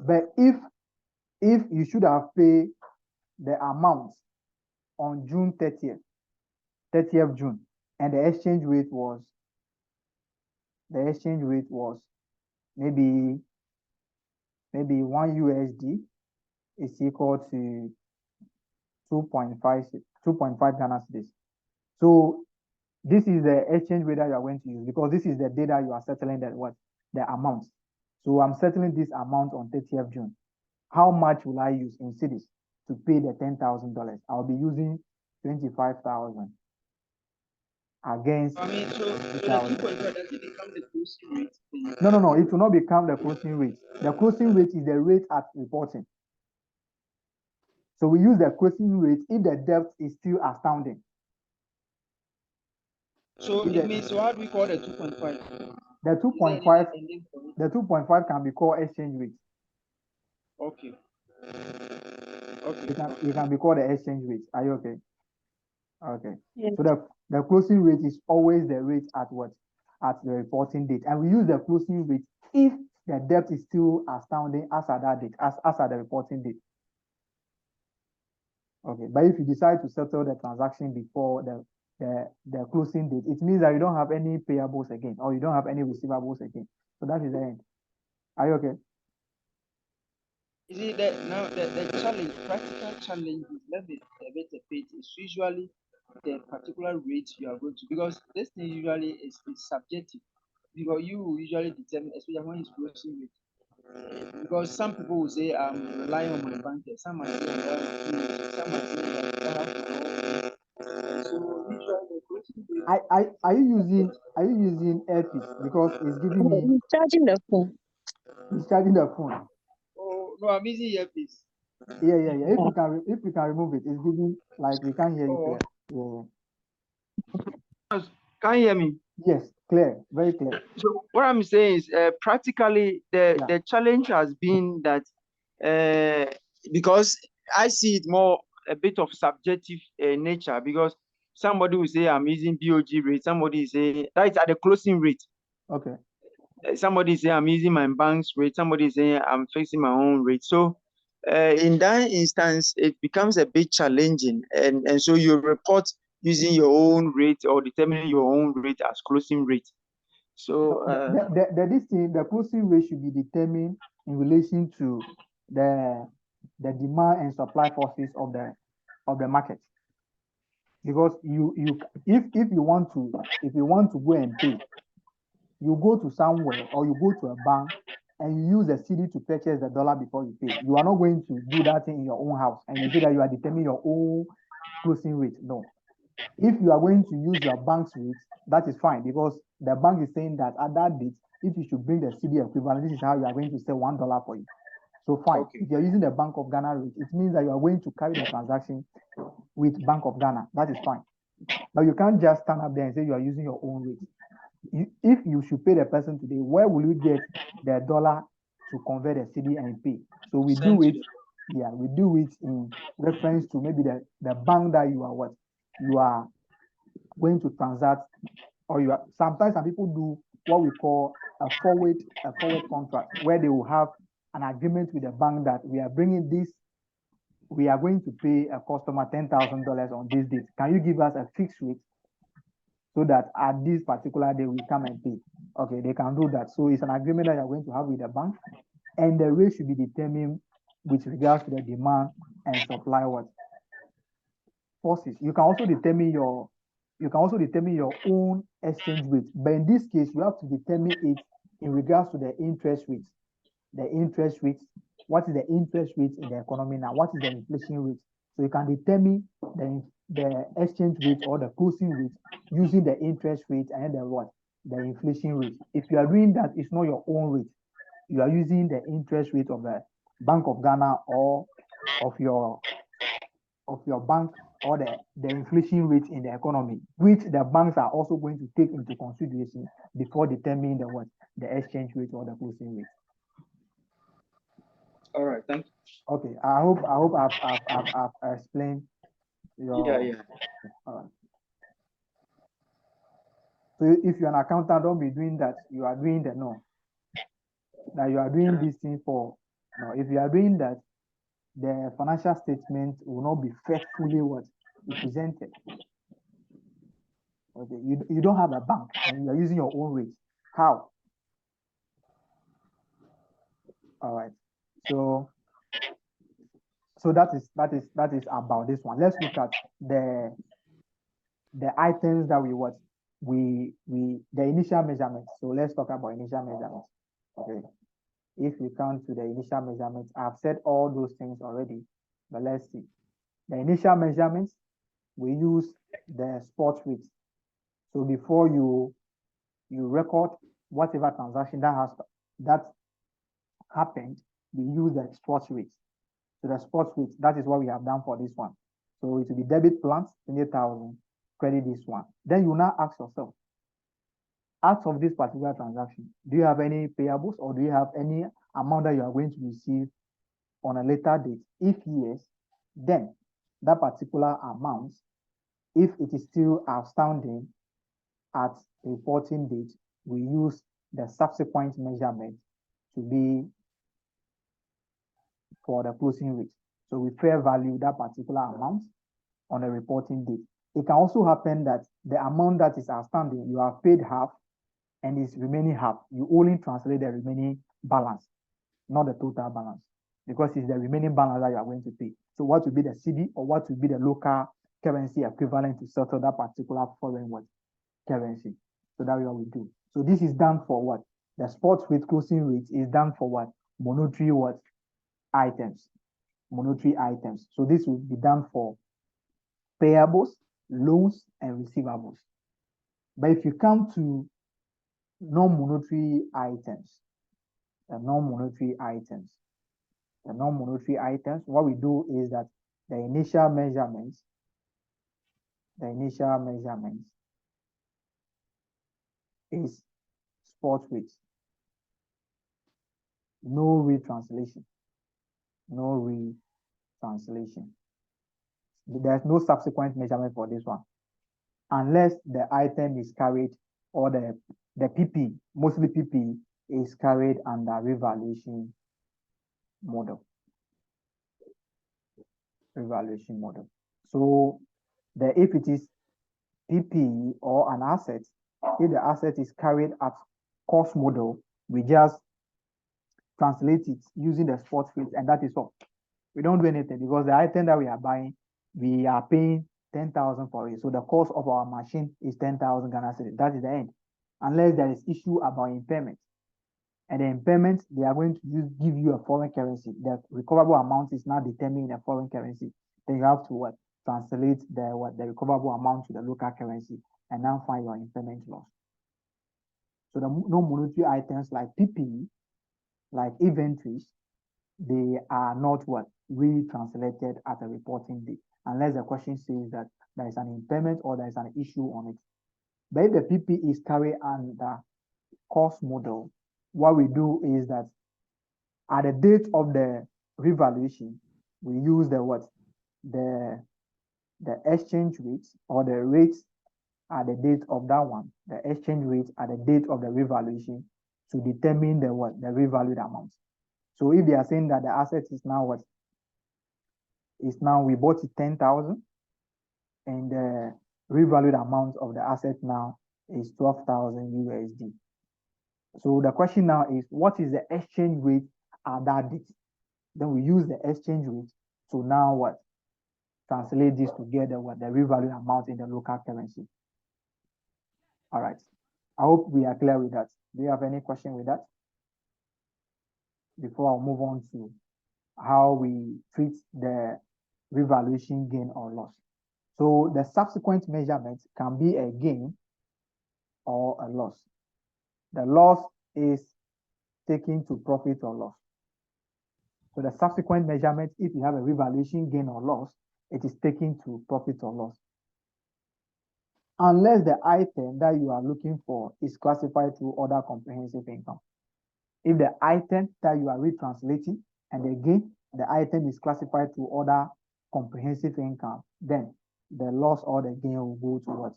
But if you should have paid the amount on June 30th June, and the exchange rate was maybe 1 USD is equal to 2.5 Ghana cedis. So this is the exchange rate that you are going to use because this is the data you are settling the amount. So I'm settling this amount on 30th June. How much will I use in cedis to pay the $10,000? I'll be using 25,000 against. I mean, so the 2.5 does it become the closing rate? No. It will not become the closing rate. The closing rate is the rate at reporting. So we use the closing rate if the debt is still outstanding. So it means, so how do we call the 2.5? The 2.5 can be called exchange rate. Okay. It can be called the exchange rate. Are you okay? Okay. Yes. So the closing rate is always the rate at the reporting date, and we use the closing rate if the debt is still outstanding as at that date, as at the reporting date. Okay, but if you decide to settle the transaction before the closing date, it means that you don't have any payables again, or you don't have any receivables again. So that is the end. Are you okay? You see that now the challenge, practical challenge is let me a bit is usually the particular rate you are going to, because this thing usually is subjective, because you usually determine, especially when it's closing rate. Because some people will say I'm relying on my banker, some might say I'm relying on PhD, some might say that I have my own rate. So usually the closing rate. Are you using earpiece because it's giving me? He's charging the phone. He's charging the phone. Oh no, I'm using earpiece. Yeah. If you can remove it, it's giving like we can't hear you clear. Yeah. Can you hear me? Yes, clear, very clear. So what I'm saying is, practically the challenge has been that because I see it more a bit of subjective nature, because somebody will say I'm using BOG rate, somebody say that is at the closing rate. Okay. Somebody say I'm using my bank's rate, somebody say I'm fixing my own rate. So in that instance, it becomes a bit challenging, and so you report using your own rate or determining your own rate as closing rate. So the closing rate should be determined in relation to the demand and supply forces of the market. Because if you want to go and pay, you go to somewhere or you go to a bank and you use the cedi to purchase the dollar before you pay. You are not going to do that thing in your own house and you say that you are determining your own closing rate. No. If you are going to use your bank's rate, that is fine, because the bank is saying that at that date, if you should bring the cedi equivalent, this is how you are going to sell $1 for you. So fine. Okay. If you're using the Bank of Ghana rate, it means that you are going to carry the transaction with Bank of Ghana. That is fine. But you can't just stand up there and say you are using your own rate. If you should pay the person today, where will you get the dollar to convert the cedi and pay? So we do it in reference to maybe the bank that you are going to transact, or sometimes some people do what we call a forward contract, where they will have an agreement with the bank that we are going to pay a customer $10,000 on this date. Can you give us a fixed rate so that at this particular day we come and pay? Okay, they can do that. So it's an agreement that you're going to have with the bank, and the rate should be determined with regards to the demand and supply forces. You can also determine your own exchange rate, but in this case, you have to determine it in regards to the interest rates. The interest rates, what is the interest rate in the economy now? What is the inflation rate? So you can determine the exchange rate or the closing rate using the interest rate and the what? The inflation rate. If you are doing that, it's not your own rate. You are using the interest rate of the Bank of Ghana or of your bank or the inflation rate in the economy, which the banks are also going to take into consideration before determining the what? The exchange rate or the closing rate. All right, thank you. Okay, I hope I've explained your. Yeah. All right. So if you're an accountant, don't be doing that. You are doing the no. That you are doing this thing for. No, if you are doing that, the financial statement will not be faithfully what presented. Okay, you don't have a bank and you are using your own rate. How? All right. So that is about this one. Let's look at the items that we what we the initial measurements. So let's talk about initial measurements. Okay. If we come to the initial measurements, I've said all those things already, but let's see. The initial measurements, we use the spot rate. So before you record whatever transaction that happened, we use the spot rate. So the spot rate, that is what we have done for this one. So it will be debit plans, 20,000, credit this one. Then you now ask yourself, out of this particular transaction, do you have any payables or do you have any amount that you are going to receive on a later date? If yes, then that particular amount, if it is still outstanding at reporting date, we use the subsequent measurement to be for the closing rate. So we fair value that particular amount on a reporting date. It can also happen that the amount that is outstanding, you have paid half and is remaining half. You only translate the remaining balance, not the total balance, because it's the remaining balance that you are going to pay. So what will be the cedi or what will be the local currency equivalent to settle that particular foreign currency? So that's what we do. So this is done for what? The spot rate closing rate is done for what? Monetary items. Monetary items. So this will be done for payables, loans, and receivables. But if you come to non-monetary items, the non-monetary items, what we do is that the initial measurements is spot rate. No retranslation. There's no subsequent measurement for this one, unless the item is carried or the PP, mostly PP, is carried under revaluation model. So if it is PP or an asset, if the asset is carried at cost model, we just translate it using the spot rate, and that is all. We don't do anything because the item that we are buying, we are paying 10,000 for it. So the cost of our machine is 10,000 Ghana cedis. That is the end. Unless there is issue about impairment. And the impairment, they are going to give you a foreign currency. The recoverable amount is now determined in a foreign currency. Then you have to translate the recoverable amount to the local currency and now find your impairment loss. So the non-monetary items like PPE, like inventories, they are not retranslated at a reporting date, unless the question says that there is an impairment or there is an issue on it. But if the PP is carried under cost model, what we do is that at the date of the revaluation, we use the exchange rate or the rates at the date of that one, the exchange rate at the date of the revaluation to determine the revalued amount. So if they are saying that the asset is now we bought it 10,000 and the revalued amount of the asset now is 12,000 USD. So the question now is, what is the exchange rate at that date? Then we use the exchange rate to now translate this together with the revalued amount in the local currency. All right. I hope we are clear with that. Do you have any question with that? Before I'll move on to how we treat the revaluation gain or loss. So the subsequent measurement can be a gain or a loss. The loss is taken to profit or loss. So the subsequent measurement, if you have a revaluation gain or loss, it is taken to profit or loss. Unless the item that you are looking for is classified to other comprehensive income. If the item that you are retranslating and again, the item is classified to other comprehensive income, then the loss or the gain will go towards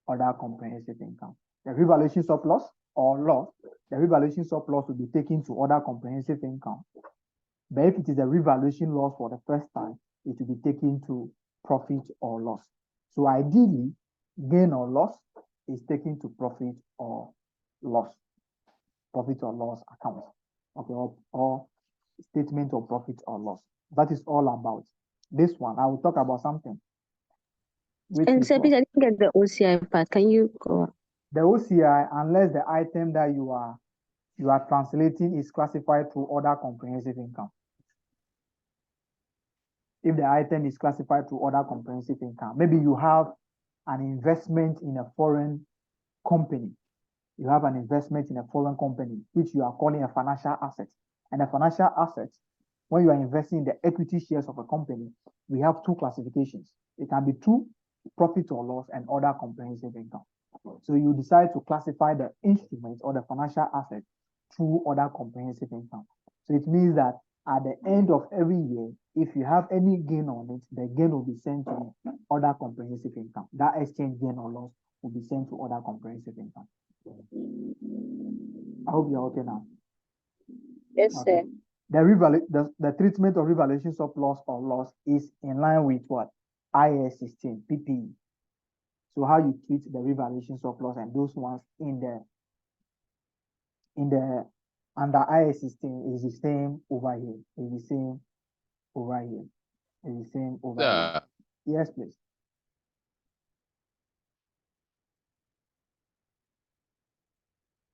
other comprehensive income. The revaluation surplus or loss, the revaluation surplus will be taken to other comprehensive income. But if it is a revaluation loss for the first time, it will be taken to profit or loss. So ideally, gain or loss is taken to profit or loss account, okay, or statement of profit or loss. That is all about this one. I will talk about something. And Seppi, I didn't get the OCI part. Can you go on? The OCI, unless the item that you are translating is classified to other comprehensive income. If the item is classified to other comprehensive income, maybe you have an investment in a foreign company. You have an investment in a foreign company, which you are calling a financial asset. And a financial asset, when you are investing in the equity shares of a company, we have two classifications. It can be to profit or loss and other comprehensive income. So you decide to classify the instrument or the financial asset to other comprehensive income. So it means that at the end of every year, if you have any gain on it, the gain will be sent to other comprehensive income. That exchange gain or loss will be sent to other comprehensive income. I hope you're okay now. Yes, Okay. sir. The treatment of revaluation surplus or loss is in line with what? IAS 16, PPE. So how you treat the revaluation surplus and those ones in the under IAS 16 is the same over here. Is the same over here. Is the same over here. Yes, please.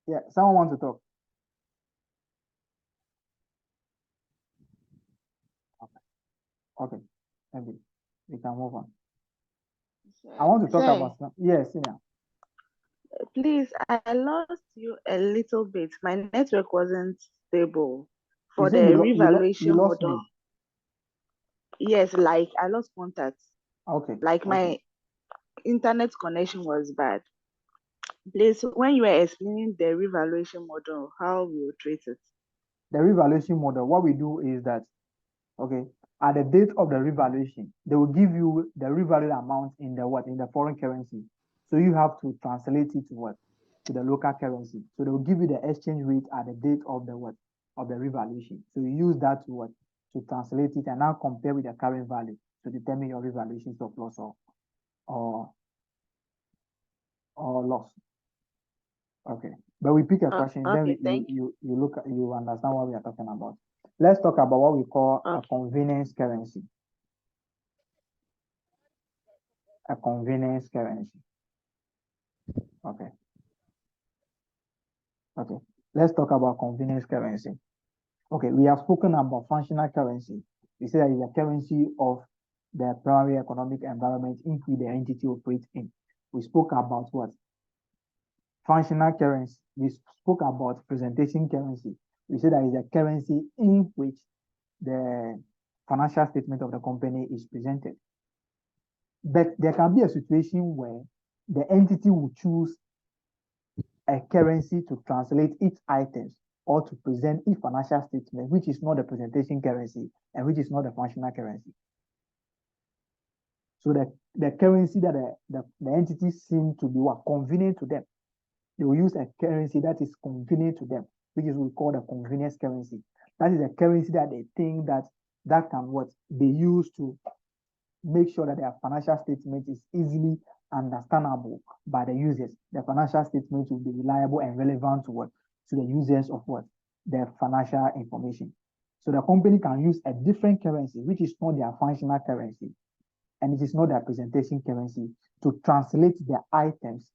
Yeah, someone wants to talk. Okay, maybe we can move on. I want to talk about some. Yes, Sina. Please, I lost you a little bit. My network wasn't stable for the revaluation lost model. me. Yes, like I lost contact. Okay. Like my internet connection was bad. Please, when you were explaining the revaluation model, how we will treat it. The revaluation model, what we do is that, okay, at the date of the revaluation, they will give you the revalued amount in the what? In the foreign currency. So you have to translate it to what? To the local currency. So they will give you the exchange rate at the date of the what? Of the revaluation. So you use that to what? To translate it and now compare with the current value to determine your revaluation surplus or loss. Okay. But we pick a question, okay, then you look at, you understand what we are talking about. Let's talk about what we call a convenience currency. A convenience currency. Okay. Okay. Let's talk about convenience currency. Okay, we have spoken about functional currency. We say that it's a currency of the primary economic environment in which the entity operates in. We spoke about what? Functional currency. We spoke about presentation currency. We say that it's a currency in which the financial statement of the company is presented. But there can be a situation where the entity will choose a currency to translate its items or to present its financial statement, which is not the presentation currency and which is not the functional currency. So the currency that the entities seem to be convenient to them, they will use a currency that is convenient to them, which is what we call the convenience currency. That is a currency that they think that can be used to make sure that their financial statement is easily understandable by the users. The financial statement will be reliable and relevant to the users of their financial information. So the company can use a different currency, which is not their functional currency, and it is not their presentation currency, to translate their items,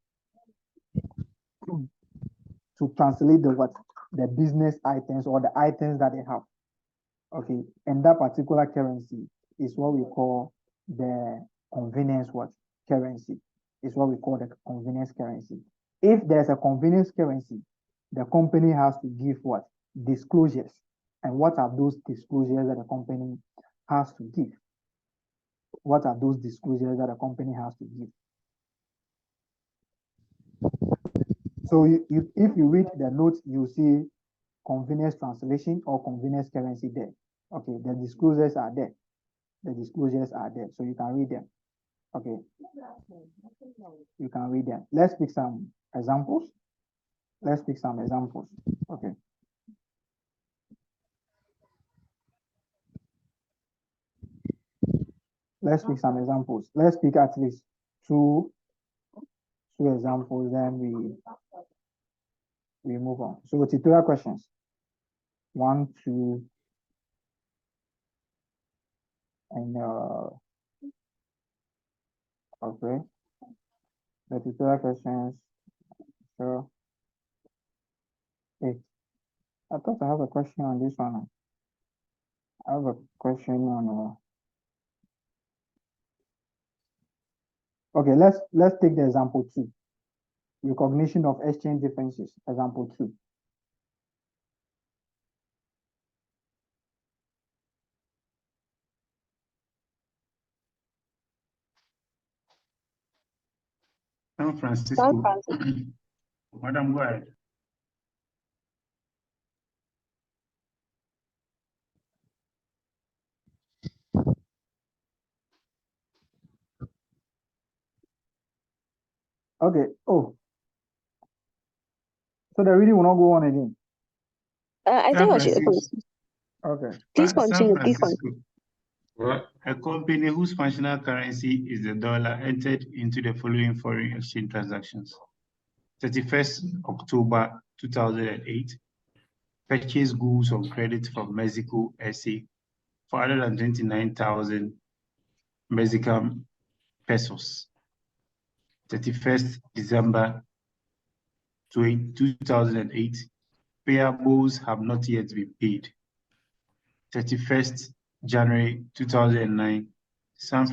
to translate the business items or the items that they have. Okay, and that particular currency is what we call the convenience what? Currency. It's what we call the convenience currency. If there's a convenience currency, the company has to give what? Disclosures. And what are those disclosures that the company has to give? What are those disclosures that the company has to give? So if you read the notes, you see convenience translation or convenience currency there. Okay, the disclosures are there. The disclosures are there, so you can read them. Okay, you can read them. Let's pick some examples. Let's pick some examples. Okay. Let's pick some examples. Let's pick at least two examples, then we move on. So tutorial questions. 1, 2, and okay. The tutorial questions. So hey, I thought I have a question on this one. I have a question on okay, let's take the example 2. Recognition of exchange differences. Example 2. San Francisco. Madam, go ahead. Okay. Oh. So the reading will not go on again. I think I should. Okay. Please San continue. Please Francisco. continue. What? A company whose functional currency is the dollar entered into the following foreign exchange transactions. 31st October 2008, purchased goods on credit from Mexico SA for 429,000 Mexican pesos. 31st December 2008, payables have not yet been paid. 31st January 2009, San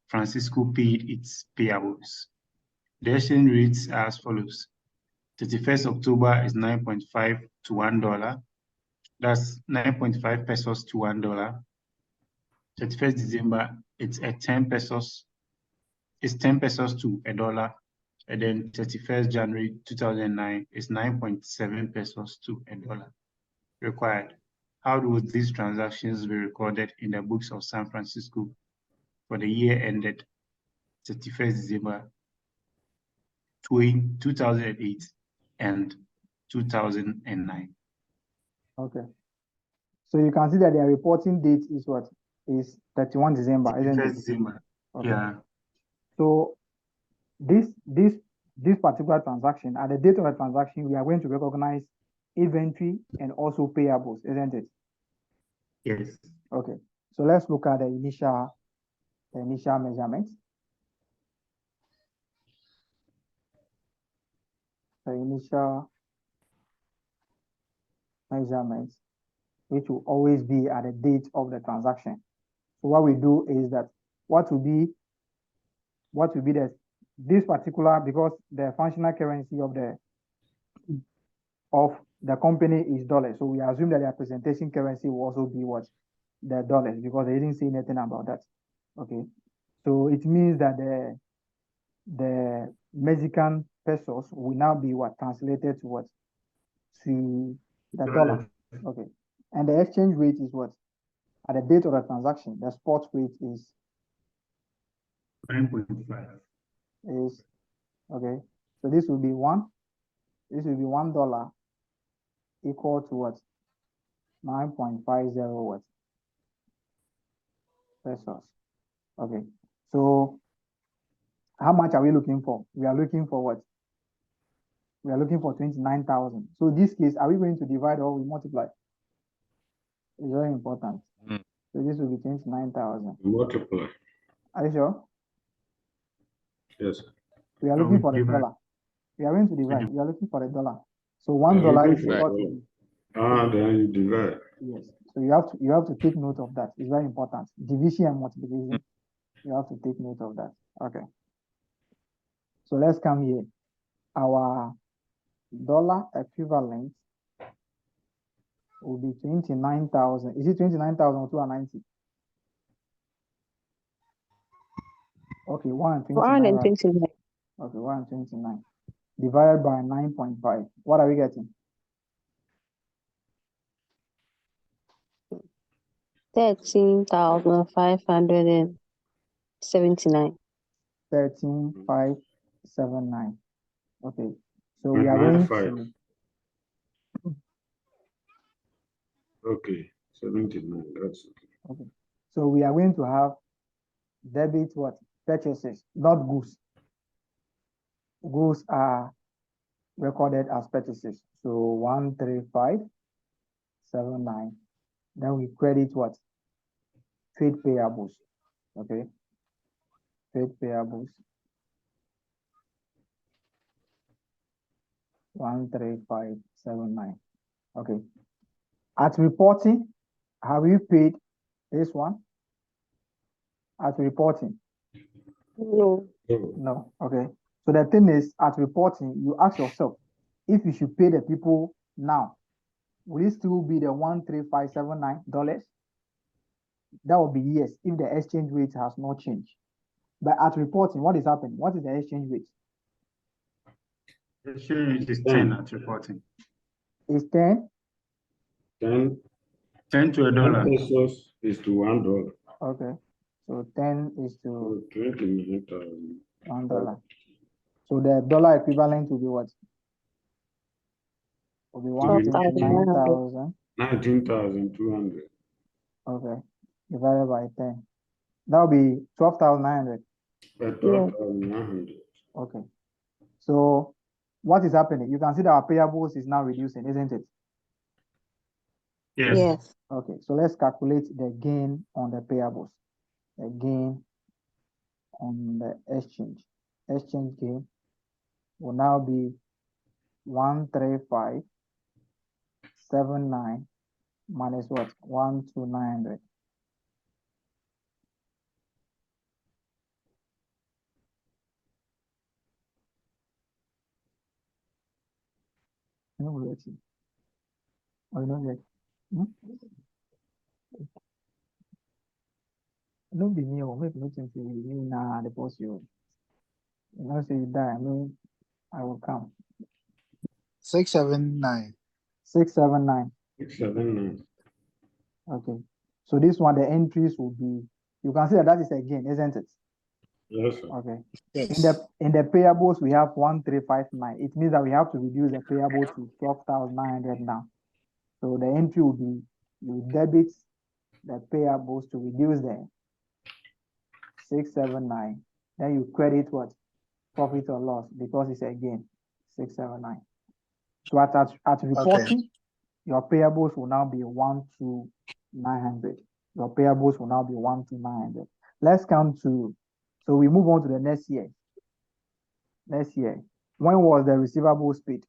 Francisco paid its payables. The exchange rates are as follows. 31st October is 9.5 to $1. That's 9.5 pesos to $1. 31st December, it's 10 pesos. It's 10 pesos to $1. And then 31st January 2009 is 9.7 pesos to $1. Required. How would these transactions be recorded in the books of San Francisco for the year ended 31st December 2008 and 2009? Okay. So you can see that their reporting date is what? Is 31 December, isn't it? 31st December. Okay. Yeah. So this particular transaction, at the date of the transaction, we are going to recognize inventory and also payables, isn't it? Yes. Okay. So let's look at the initial measurements. The initial measurements, which will always be at the date of the transaction. So what we do is that what will be this particular, because the functional currency of the company is dollars. So we assume that their presentation currency will also be what? The dollars, because they didn't say anything about that. Okay. So it means that the Mexican pesos will now be what? Translated to what? To the dollar. Okay. And the exchange rate is what? At the date of the transaction, the spot rate is 9.5. Is okay. So this will be $1 equal to what? 9.50 what? Pesos. Okay. So how much are we looking for? We are looking for what? We are looking for 29,000. So in this case, are we going to divide or we multiply? It's very important. So this will be 29,000. Multiply. Are you sure? Yes. We are looking for the dollar. We are going to divide. We are looking for the dollar. So $1 is equal to. Then you divide. Yes. So you have to take note of that. It's very important. Division and multiplication. You have to take note of that. Okay. So let's come here. Our dollar equivalent will be 29,000. Is it 29,000 or 290? Okay, 129. Right? 129. Okay, 129 divided by 9.5. What are we getting? 13,579. 13,579. Okay, so we are going 995. to. Okay, 79. That's okay. Okay, so we are going to have debit what? Purchases, not goods. Goods are recorded as purchases. So 13579. Then we credit what? Trade payables. Okay. Trade payables. 13579. Okay. At reporting, have you paid this one? At reporting? No. Oh, No. Okay. So the thing is, at reporting, you ask yourself if you should pay the people now. Will it still be the $13579? That would be yes, if the exchange rate has not changed. But at reporting, what is happening? What is the exchange rate? Exchange is 10 at reporting. Is 10? 10, 10 to a 10 dollar. pesos is to $1. Okay. So 10 is to So 29,000. $1. So the dollar equivalent will be what? Will be 129,000. 19,200. Okay. Divided by 10. That will be 12,900. 12,900. Okay. So what is happening? You can see that our payables is now reducing, isn't it? Yes. Yes. Okay. So let's calculate the gain on the payables. The gain on the exchange. Exchange gain will now be 13579 minus what? 12900. No, we actually. Oh, you know that. No, be me or make nothing to me now. The post you. You know, say you die. I mean, I will come. 679. 679. 679. Okay. So this one, the entries will be. You can see that is a gain, isn't it? Yes, sir. Okay. Yes. In the payables, we have 13559. It means that we have to reduce the payables to 12,900 now. So the entry will be you debit the payables to reduce the 679. Then you credit what? Profit or loss because it's a gain. 679. So at reporting, your payables will now be 12900. Your payables will now be 12900. Let's come to, so we move on to the next year. Next year. When was the receivables paid?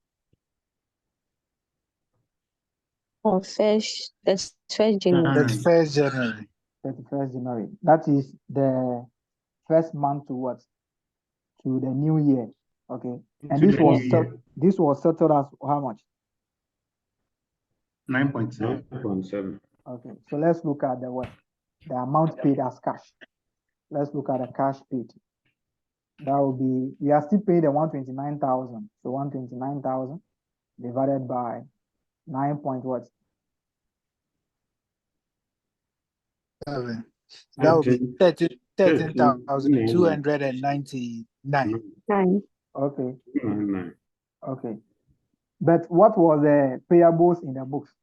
On first, that's first January. That's 1st January. 31st January. That is the first month to what? To the new year. Okay. And To this the was new year. this was settled as how much? 9.7. 9.7. Okay. So let's look at the what? The amount paid as cash. Let's look at the cash paid. That will be, we are still paying the 129,000. So 129,000 divided by 9 point what? 7. That would be 13,299. 9. Okay. 299. Okay. But what was the payables in the books?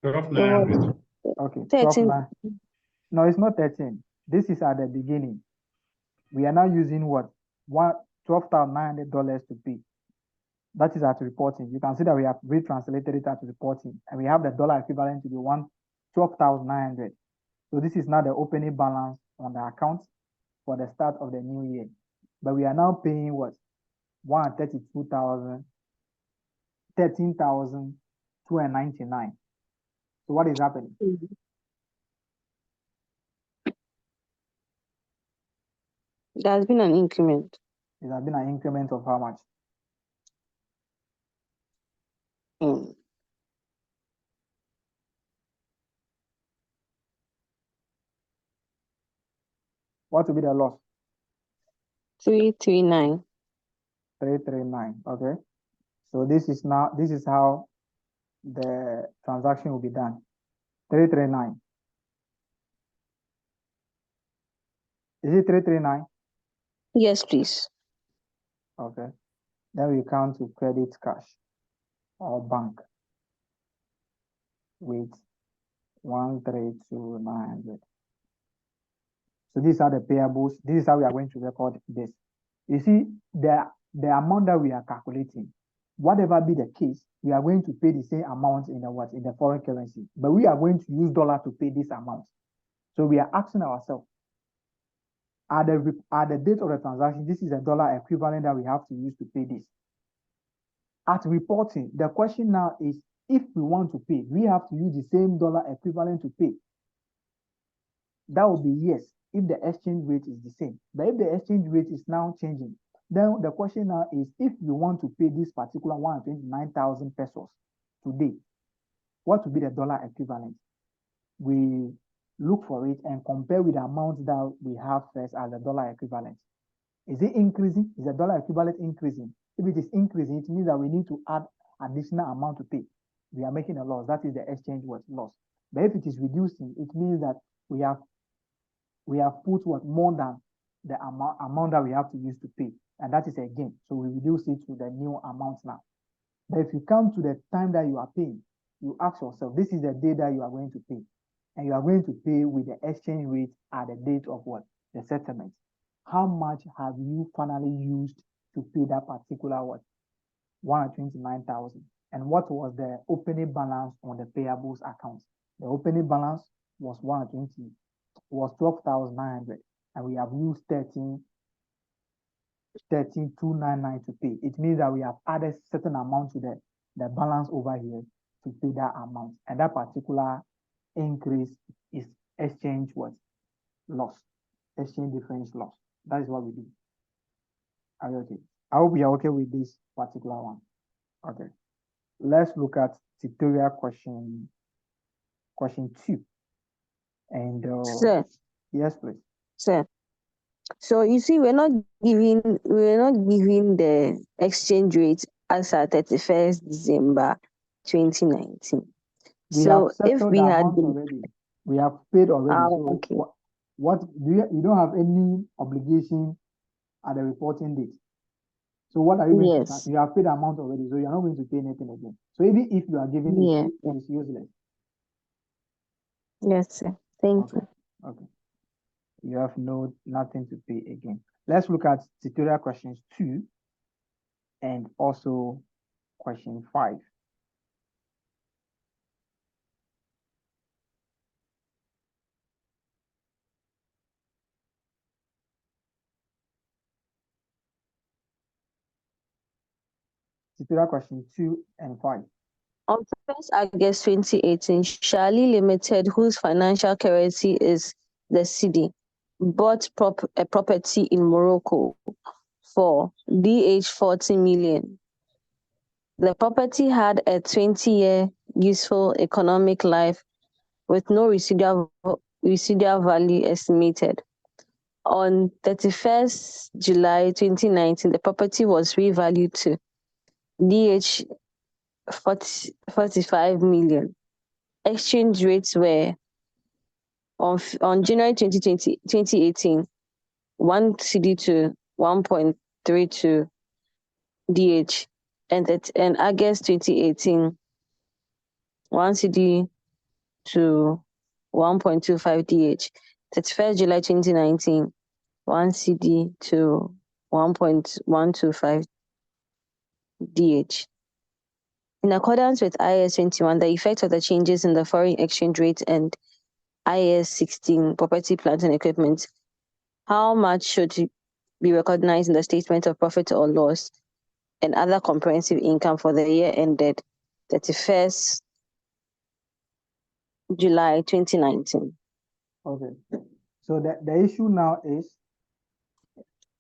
12,900. Okay. 13. 12,900. No, it's not 13. This is at the beginning. We are now using what? $12,900 to pay. That is at reporting. You can see that we have retranslated it at reporting, and we have the dollar equivalent to be 12,900. So this is now the opening balance on the account for the start of the new year. But we are now paying what? 13,299. So what is happening? There has been an increment. It has been an increment of how much? Mm. What will be the loss? 339. 339. Okay. So this is how the transaction will be done. 339. Is it 339? Yes, please. Okay. Then we come to credit cash or bank with 132,900. So these are the payables. This is how we are going to record this. You see, the amount that we are calculating, whatever be the case, we are going to pay the same amount in the foreign currency, but we are going to use dollar to pay this amount. So we are asking ourselves, at the date of the transaction, this is a dollar equivalent that we have to use to pay this. At reporting, the question now is, if we want to pay, we have to use the same dollar equivalent to pay. That would be yes, if the exchange rate is the same. But if the exchange rate is now changing, then the question now is, if you want to pay this particular 129,000 pesos today, what would be the dollar equivalent? We look for it and compare with the amount that we have first as the dollar equivalent. Is it increasing? Is the dollar equivalent increasing? If it is increasing, it means that we need to add additional amount to pay. We are making a loss. That is the exchange rate loss. But if it is reducing, it means that we have put more than the amount that we have to use to pay, and that is a gain. So we reduce it to the new amount now. But if you come to the time that you are paying, you ask yourself, this is the day that you are going to pay, and you are going to pay with the exchange rate at the date of what? The settlement. How much have you finally used to pay that particular what? 129,000. And what was the opening balance on the payables account? The opening balance was 12,900, and we have used 13,299 to pay. It means that we have added certain amount to the balance over here to pay that amount, and that particular increase is exchange what? Loss, exchange difference loss. That is what we do. Are you okay? I hope you are okay with this particular one. Okay. Let's look at tutorial question 2. And Sir, yes, please. sir. So you see, we're not giving the exchange rate as at 31st December 2019. We So have if settled we the had amount been, already. We have paid already. So okay. what do you don't have any obligation at the reporting date? So what are you going to Yes. You have paid the amount already, so you're not going to pay anything again. So even if you are giving it, it's useless. Yes, sir. Thank you. Okay. You have nothing to pay again. Let's look at tutorial questions 2 and also question 5. Tutorial question 2 and 5. On 1st August 2018, Charlie Limited, whose financial currency is the cedi, bought a property in Morocco for DH 40 million. The property had a 20-year useful economic life with no residual value estimated. On 31st July 2019, the property was revalued to DH 45 million. Exchange rates were on January 2018, 1 cedi to 1.32 DH, and in August 2018, 1 cedi to 1.25 DH. 31st July 2019, 1 cedi to 1.125 DH. In accordance with IAS 21, the effect of the changes in the foreign exchange rate and IAS 16, property, plant, and equipment, how much should be recognized in the statement of profit or loss and other comprehensive income for the year ended 31st July 2019? Okay. So the issue now is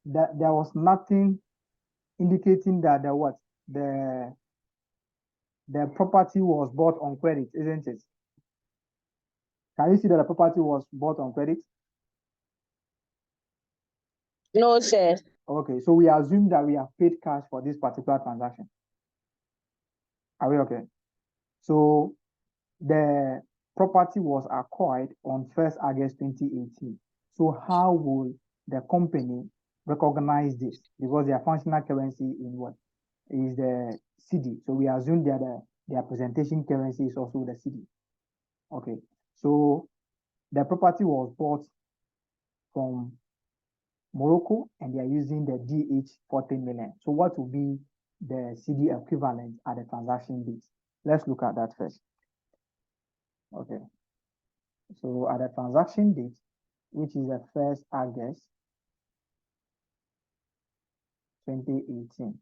that there was nothing indicating that the property was bought on credit, isn't it? Can you see that the property was bought on credit? No, sir. Okay, so we assume that we have paid cash for this particular transaction. Are we okay? So the property was acquired on 1st August 2018. So how will the company recognize this? Because their functional currency in what is the CD. So we assume that their presentation currency is also the CD. Okay, so the property was bought from Morocco and they are using the DH 14 million. So what will be the CD equivalent at the transaction date? Let's look at that first. Okay. So at the transaction date, which is the 1st August 2018.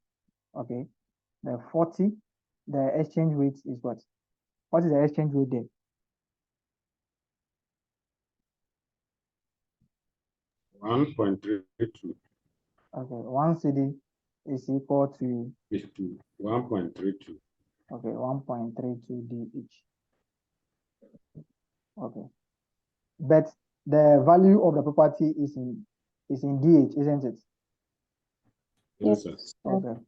Okay. The 40, the exchange rate is what? What is the exchange rate there? $1.32 Okay, 1 CD is equal to is to 1.32. okay 1.32 DH. Okay, but the value of the property is in DH, isn't it? Yes, sir. Okay,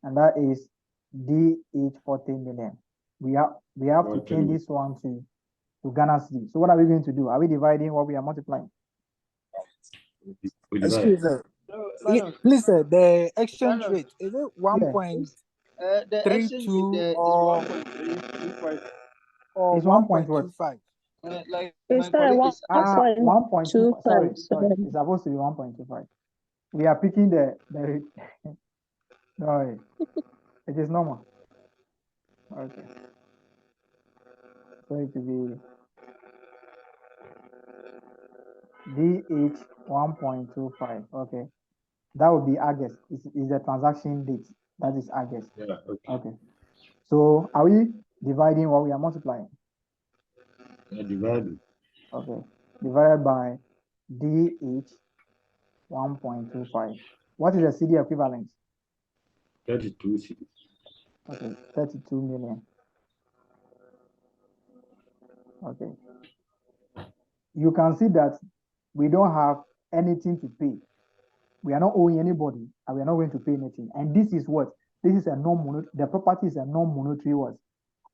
and that is DH 14 million. We have to 14 change this one to Ghana cedi. So what are we going to do? Are we dividing what we are multiplying? We divide. Excuse me. No, Manos, Please, sir, the exchange Manos, rate, is it 1.32 the exchange rate there is or 1.325. It's 1 point what? 1.25? Like It's my not colleague is asking. 1.25. Sorry, 1.25. it's supposed to be 1.25. We are picking the no, it is normal. Okay, so it will be DH 1.25. Okay, that would be August. Is the transaction date. That is August. Yeah, okay. Okay, so are we dividing what we are multiplying? Yeah, divide. Okay, divided by DH 1.25. What is the CD equivalent? 32 cedis. Okay, 32 million. Okay, you can see that we don't have anything to pay. We are not owing anybody, and we are not going to pay anything. And this is what? This is a non-monetary. The property is a non-monetary what?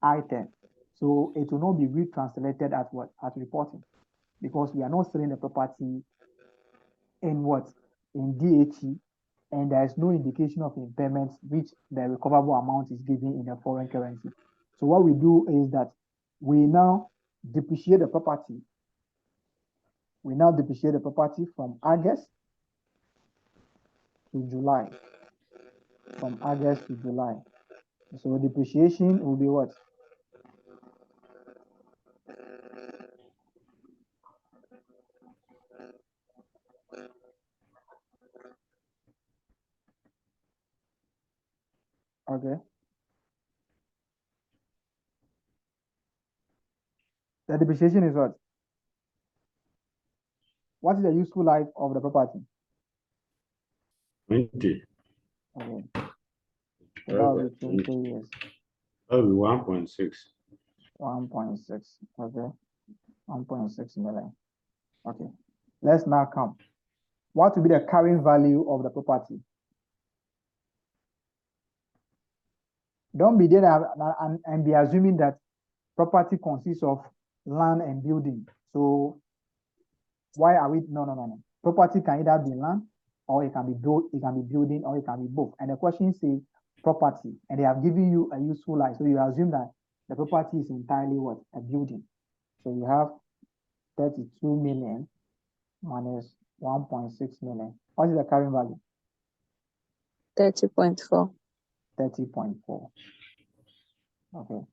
Item. So it will not be retranslated at what? At reporting, because we are not selling the property in what? In DHE, and there is no indication of impairment which the recoverable amount is given in a foreign currency. So what we do is that we now depreciate the property. We now depreciate the property from August to July. From August to July. So depreciation will be what? Okay. The depreciation is what? What is the useful life of the property? 20. Okay. So that will be 20 years. That will be 1.6. 1.6. Okay. 1.6 million. Okay. Let's now come. What will be the carrying value of the property? Don't be there and be assuming that property consists of land and building. So why are we? No. Property can either be land, or it can be built, it can be building, or it can be both. And the question says property, and they have given you a useful life. So you assume that the property is entirely what? A building. So you have 32 million minus 1.6 million. What is the carrying value? 30.4. 30.4. Okay.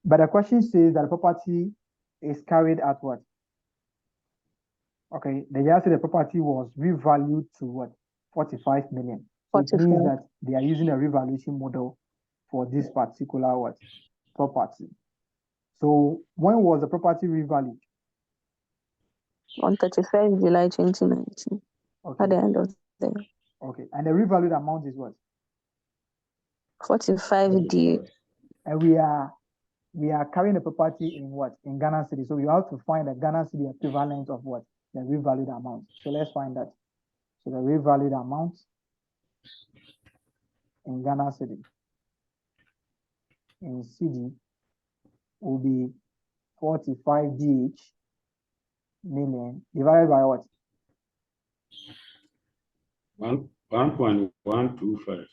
But the question says that the property is carried at what? Okay, they just say the property was revalued to what? 45 million. So it means 45. that they are using a revaluation model for this particular what? Property. So when was the property revalued? On 31st July 2019. Okay. at the end of the year. Okay. And the revalued amount is what? 45 DH. And we are carrying the property in what? In Ghana city. So you have to find the Ghana city equivalent of what? The revalued amount. So let's find that. So the revalued amount in Ghana city in CD will be 45 DH million divided by what? 1.125.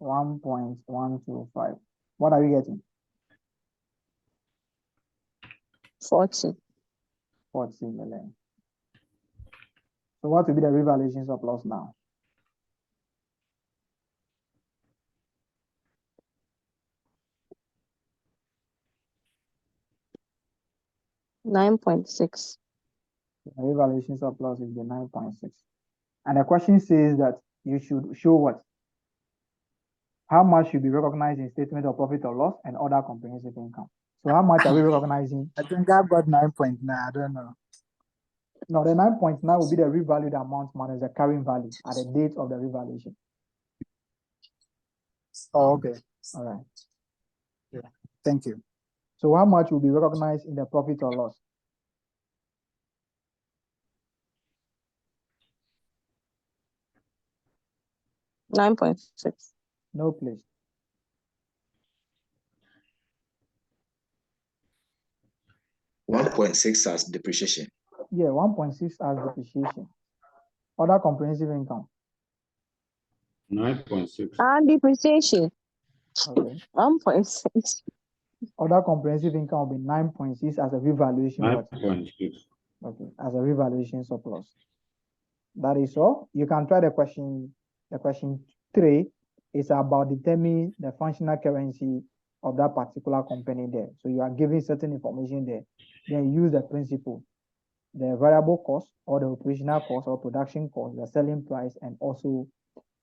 1.125. What are we getting? 40. 40 million. So what will be the revaluation surplus now? $9.6. The revaluation surplus is the 9.6. And the question says that you should show what? How much should be recognized in statement of profit or loss and other comprehensive income? So how much are we recognizing? I think I've got 9.9. I don't know. No, the 9.9 will be the revalued amount minus the carrying value at the date of the revaluation. Oh, okay. All right. Thank you. So how much will be recognized in the profit or loss? $9.6. No, please. $1.6 as depreciation. Yeah, 1.6 as depreciation. Other comprehensive income. 9.6. And depreciation. Okay. 1.6. Other comprehensive income will be 9.6 as a revaluation. What? 9.6. Okay, as a revaluation surplus. That is all. You can try the question. The question 3 is about determining the functional currency of that particular company there. So you are giving certain information there. Then use the principle, the variable cost or the operational cost or production cost, the selling price, and also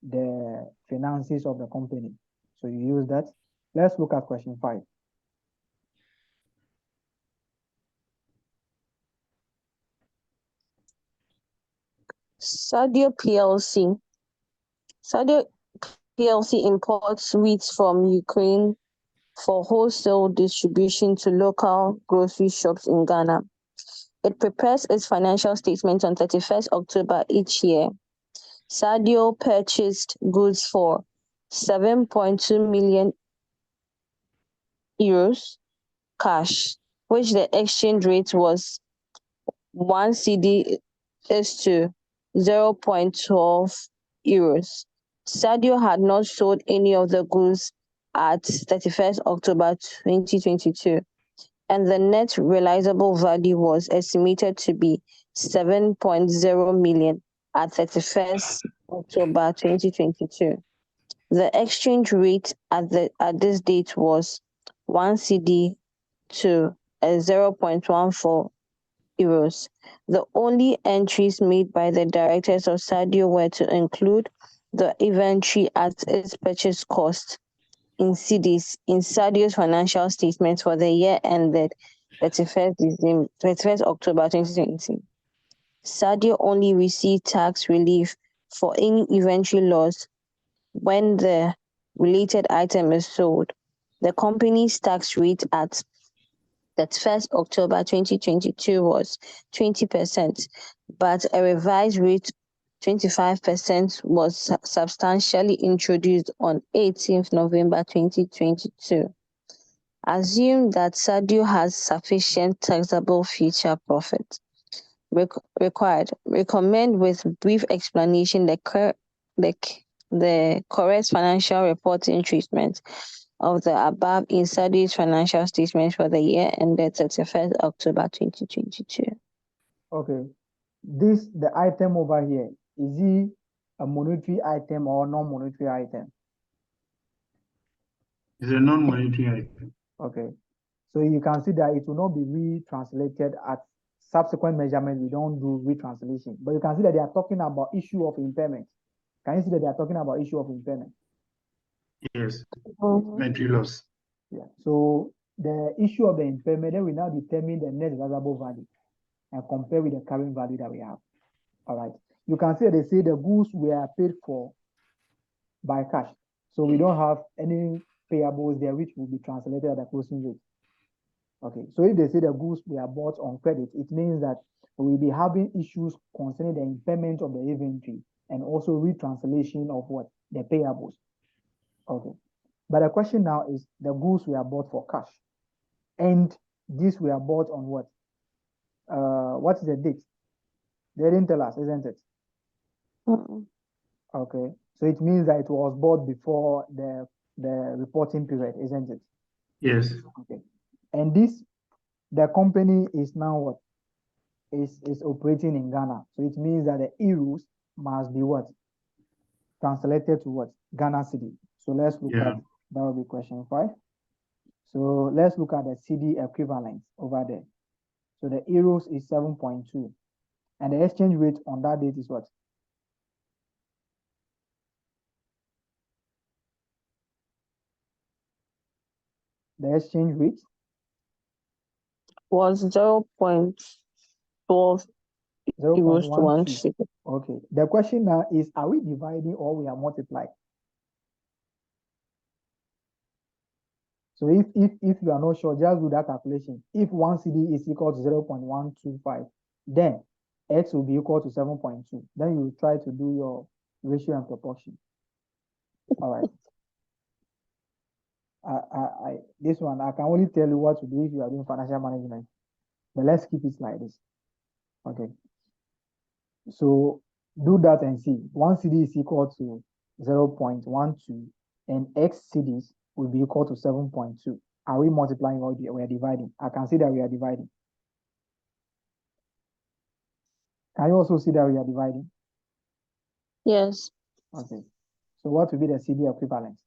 the finances of the company. So you use that. Let's look at question 5. Sadio PLC. Sadio PLC imports wheat from Ukraine for wholesale distribution to local grocery shops in Ghana. It prepares its financial statements on 31st October each year. Sadio purchased goods for 7.2 million euros cash, which the exchange rate was 1 CD is to 0.12 euros. Sadio had not sold any of the goods at 31st October 2022, and the net realizable value was estimated to be 7.0 million at 31st October 2022. The exchange rate at this date was 1 CD to 0.14 euros. The only entries made by the directors of Sadio were to include the inventory at its purchase cost in cedis in Sadio's financial statements for the year ended 31st October 2020. Sadio only received tax relief for any inventory loss when the related item is sold. The company's tax rate at 31st October 2022 was 20%, but a revised rate 25% was substantially introduced on 18th November 2022. Assume that Sadio has sufficient taxable future profit. Required. Recommend with brief explanation the correct financial reporting treatment of the above in Sadio's financial statements for the year ended 31st October 2022. Okay. The item over here, is it a monetary item or non-monetary item? It's a non-monetary item. Okay. So you can see that it will not be retranslated at subsequent measurement. We don't do retranslation, but you can see that they are talking about issue of impairment. Can you see that they are talking about issue of impairment? Yes. Inventory loss. Yeah. So the issue of the impairment, then we now determine the net realizable value and compare with the current value that we have. All right. you can see they say the goods were paid for by cash. So we don't have any payables there which will be translated at the closing rate. Okay, so if they say the goods were bought on credit, it means that we'll be having issues concerning the impairment of the inventory and also retranslation of what? The payables. Okay, but the question now is the goods were bought for cash and these were bought on what? What is the date? They didn't tell us, isn't it? Mm. Okay, so it means that it was bought before the reporting period, isn't it? Yes. Okay, and this, the company is now what? Is operating in Ghana. So it means that the euros must be what? Translated to what? Ghana cedi. So let's look Yeah. at, that will be question 5. So let's look at the cedi equivalent over there. So the euros is 7.2. And the exchange rate on that date is what? The exchange rate Was 0.12 euros to 1 0.12. cedi. Okay. The question now is, are we dividing or we are multiplying? So if you are not sure, just do that calculation. If 1 cedi is equal to 0.125, then x will be equal to 7.2. Then you try to do your ratio and proportion. All right. This one, I can only tell you what to do if you are doing financial management. But let's keep it like this. Okay. So do that and see. 1 cedi is equal to 0.12 and x cedis will be equal to 7.2. Are we multiplying or we are dividing? I can see that we are dividing. Can you also see that we are dividing? Yes. Okay. So what will be the cedi equivalent?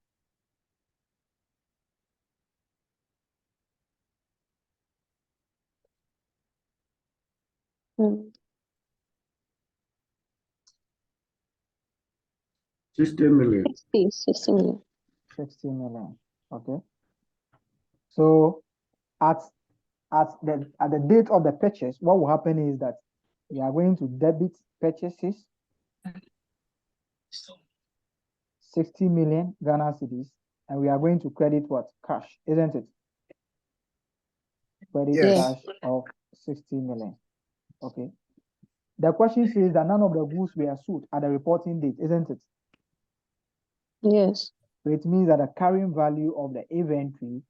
Mm. 60 million. 60 million. 60 million. Okay. So at the date of the purchase, what will happen is that we are going to debit purchases 60 million Ghana cedis, and we are going to credit what? Cash, isn't it? Credit Yes. cash of 60 million. Okay. The question says that none of the goods were sold at the reporting date, isn't it? Yes. So it means that the carrying value of the inventory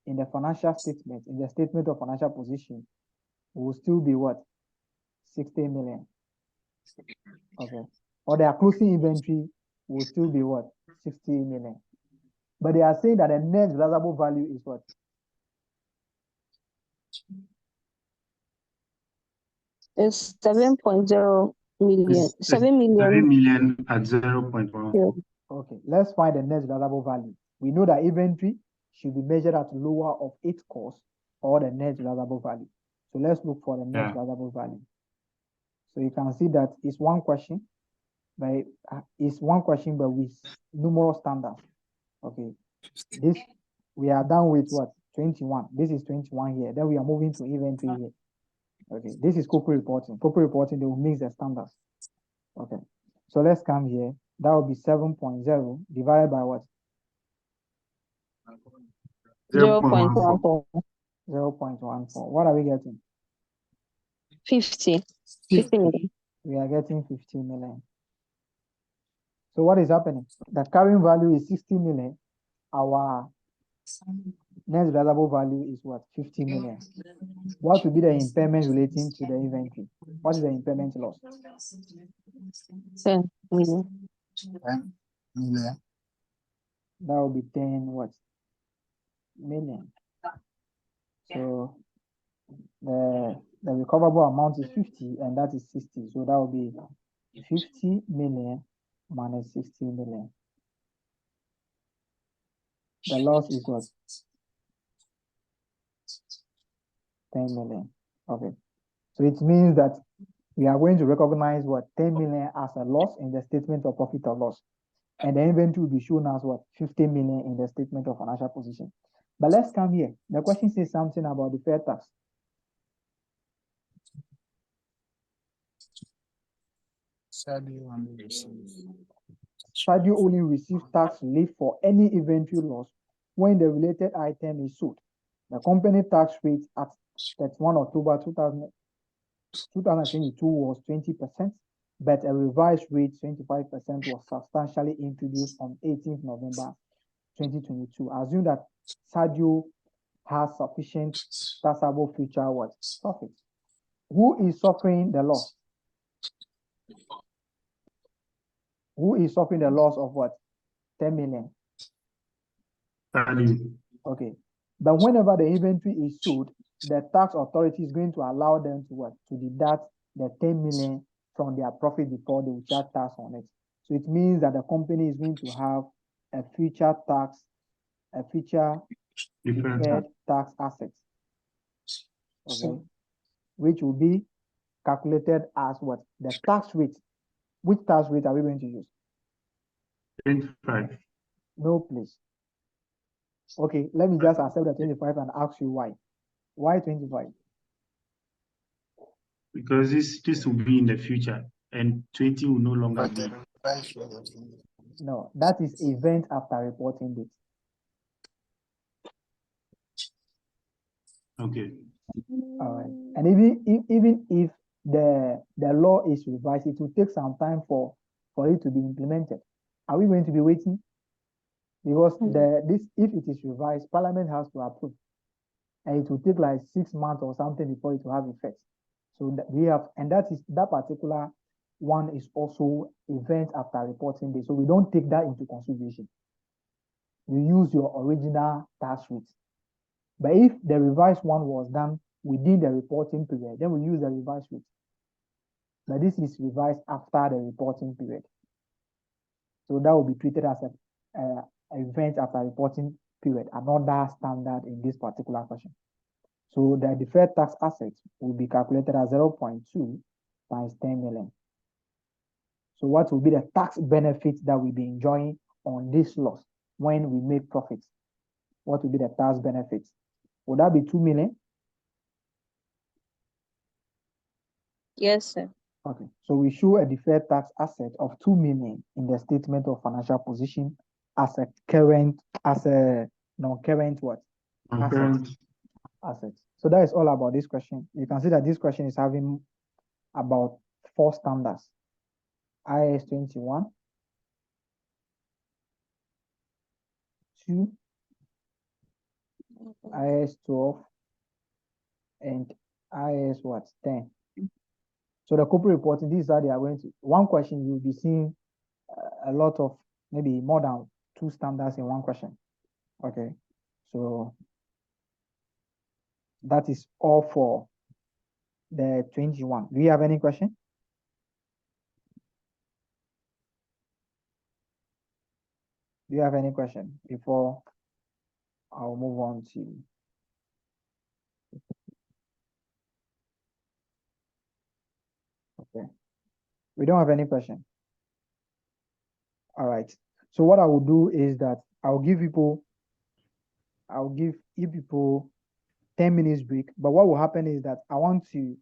in the financial statement, in the statement of financial position, will still be what? 60 million. Okay. Or their closing inventory will still be what? 60 million. But they are saying that the net realizable value is what? It's 7.0 million. It's 7 million. 7 million at 0.1. Yeah. Okay, let's find the net realizable value. We know that inventory should be measured at lower of its cost or the net realizable value. So let's look for the net Yeah. realizable value. So you can see that it's one question, but with numerous standards. Okay, this we are done with what? 21. This is 21 here. Then we are moving to inventory here. Okay, this is corporate reporting. Corporate reporting, they will mix the standards. Okay, so let's come here. That will be 7.0 divided by what? 0.14. 0.14. What are we getting? 50. 50 million. We are getting 50 million. So what is happening? The carrying value is 60 million. Our net realizable value is what? 50 million. What will be the impairment relating to the inventory? What is the impairment loss? 10 million. 10 million. That will be 10 what? Million. So the recoverable amount is 50 and that is 60. So that will be 50 million minus 60 million. The loss is what? 10 million. Okay. So it means that we are going to recognize what? 10 million as a loss in the statement of profit or loss. And the inventory will be shown as what? 50 million in the statement of financial position. But let's come here. The question says something about the deferred tax. Sadio only receives. Sadio only receives tax relief for any inventory loss when the related item is sold. The company tax rate at 31 October 2022 was 20%, but a revised rate 25% was substantially introduced on 18th November 2022. Assume that Sadio has sufficient taxable future what profit. Who is suffering the loss? Who is suffering the loss of what? 10 million. Sadio. Okay. But whenever the inventory is sold, the tax authority is going to allow them to what? To deduct the 10 million from their profit before they will charge tax on it. So it means that the company is going to have a future tax, a future Different. deferred tax asset. Okay. Which will be calculated as what? The tax rate. Which tax rate are we going to use? 25. No, please. Okay, let me just accept the 25 and ask you why. Why 25? Because this will be in the future and 20 will no longer But be. the revised rate was No, that is event after reporting date. Okay. All right. And even if the law is revised, it will take some time for it to be implemented. Are we going to be waiting? Because if it is revised, Parliament has to approve, and it will take like 6 months or something before it will have effect. So that particular one is also event after reporting day. So we don't take that into consideration. You use your original tax rate. But if the revised one was done within the reporting period, then we use the revised rate. But this is revised after the reporting period. So that will be treated as an event after reporting period, another standard in this particular question. So the deferred tax asset will be calculated as 0.2 times 10 million. So what will be the tax benefit that we'll be enjoying on this loss when we make profits? What will be the tax benefits? Would that be 2 million? Yes, sir. Okay, so we show a deferred tax asset of 2 million in the statement of financial position as a non-current what? Concurrent. Asset. So that is all about this question. You can see that this question is having about 4 standards. IAS 21, 2, IAS 12, and IAS what? 10. So the corporate reporting, these are they are going to, one question you'll be seeing a lot of, maybe more than 2 standards in one question. Okay, so that is all for the 21. Do you have any question? Do you have any question before I'll move on to? Okay, we don't have any question. All right, so what I will do is that I'll give you people 10 minutes break, but what will happen is that I want to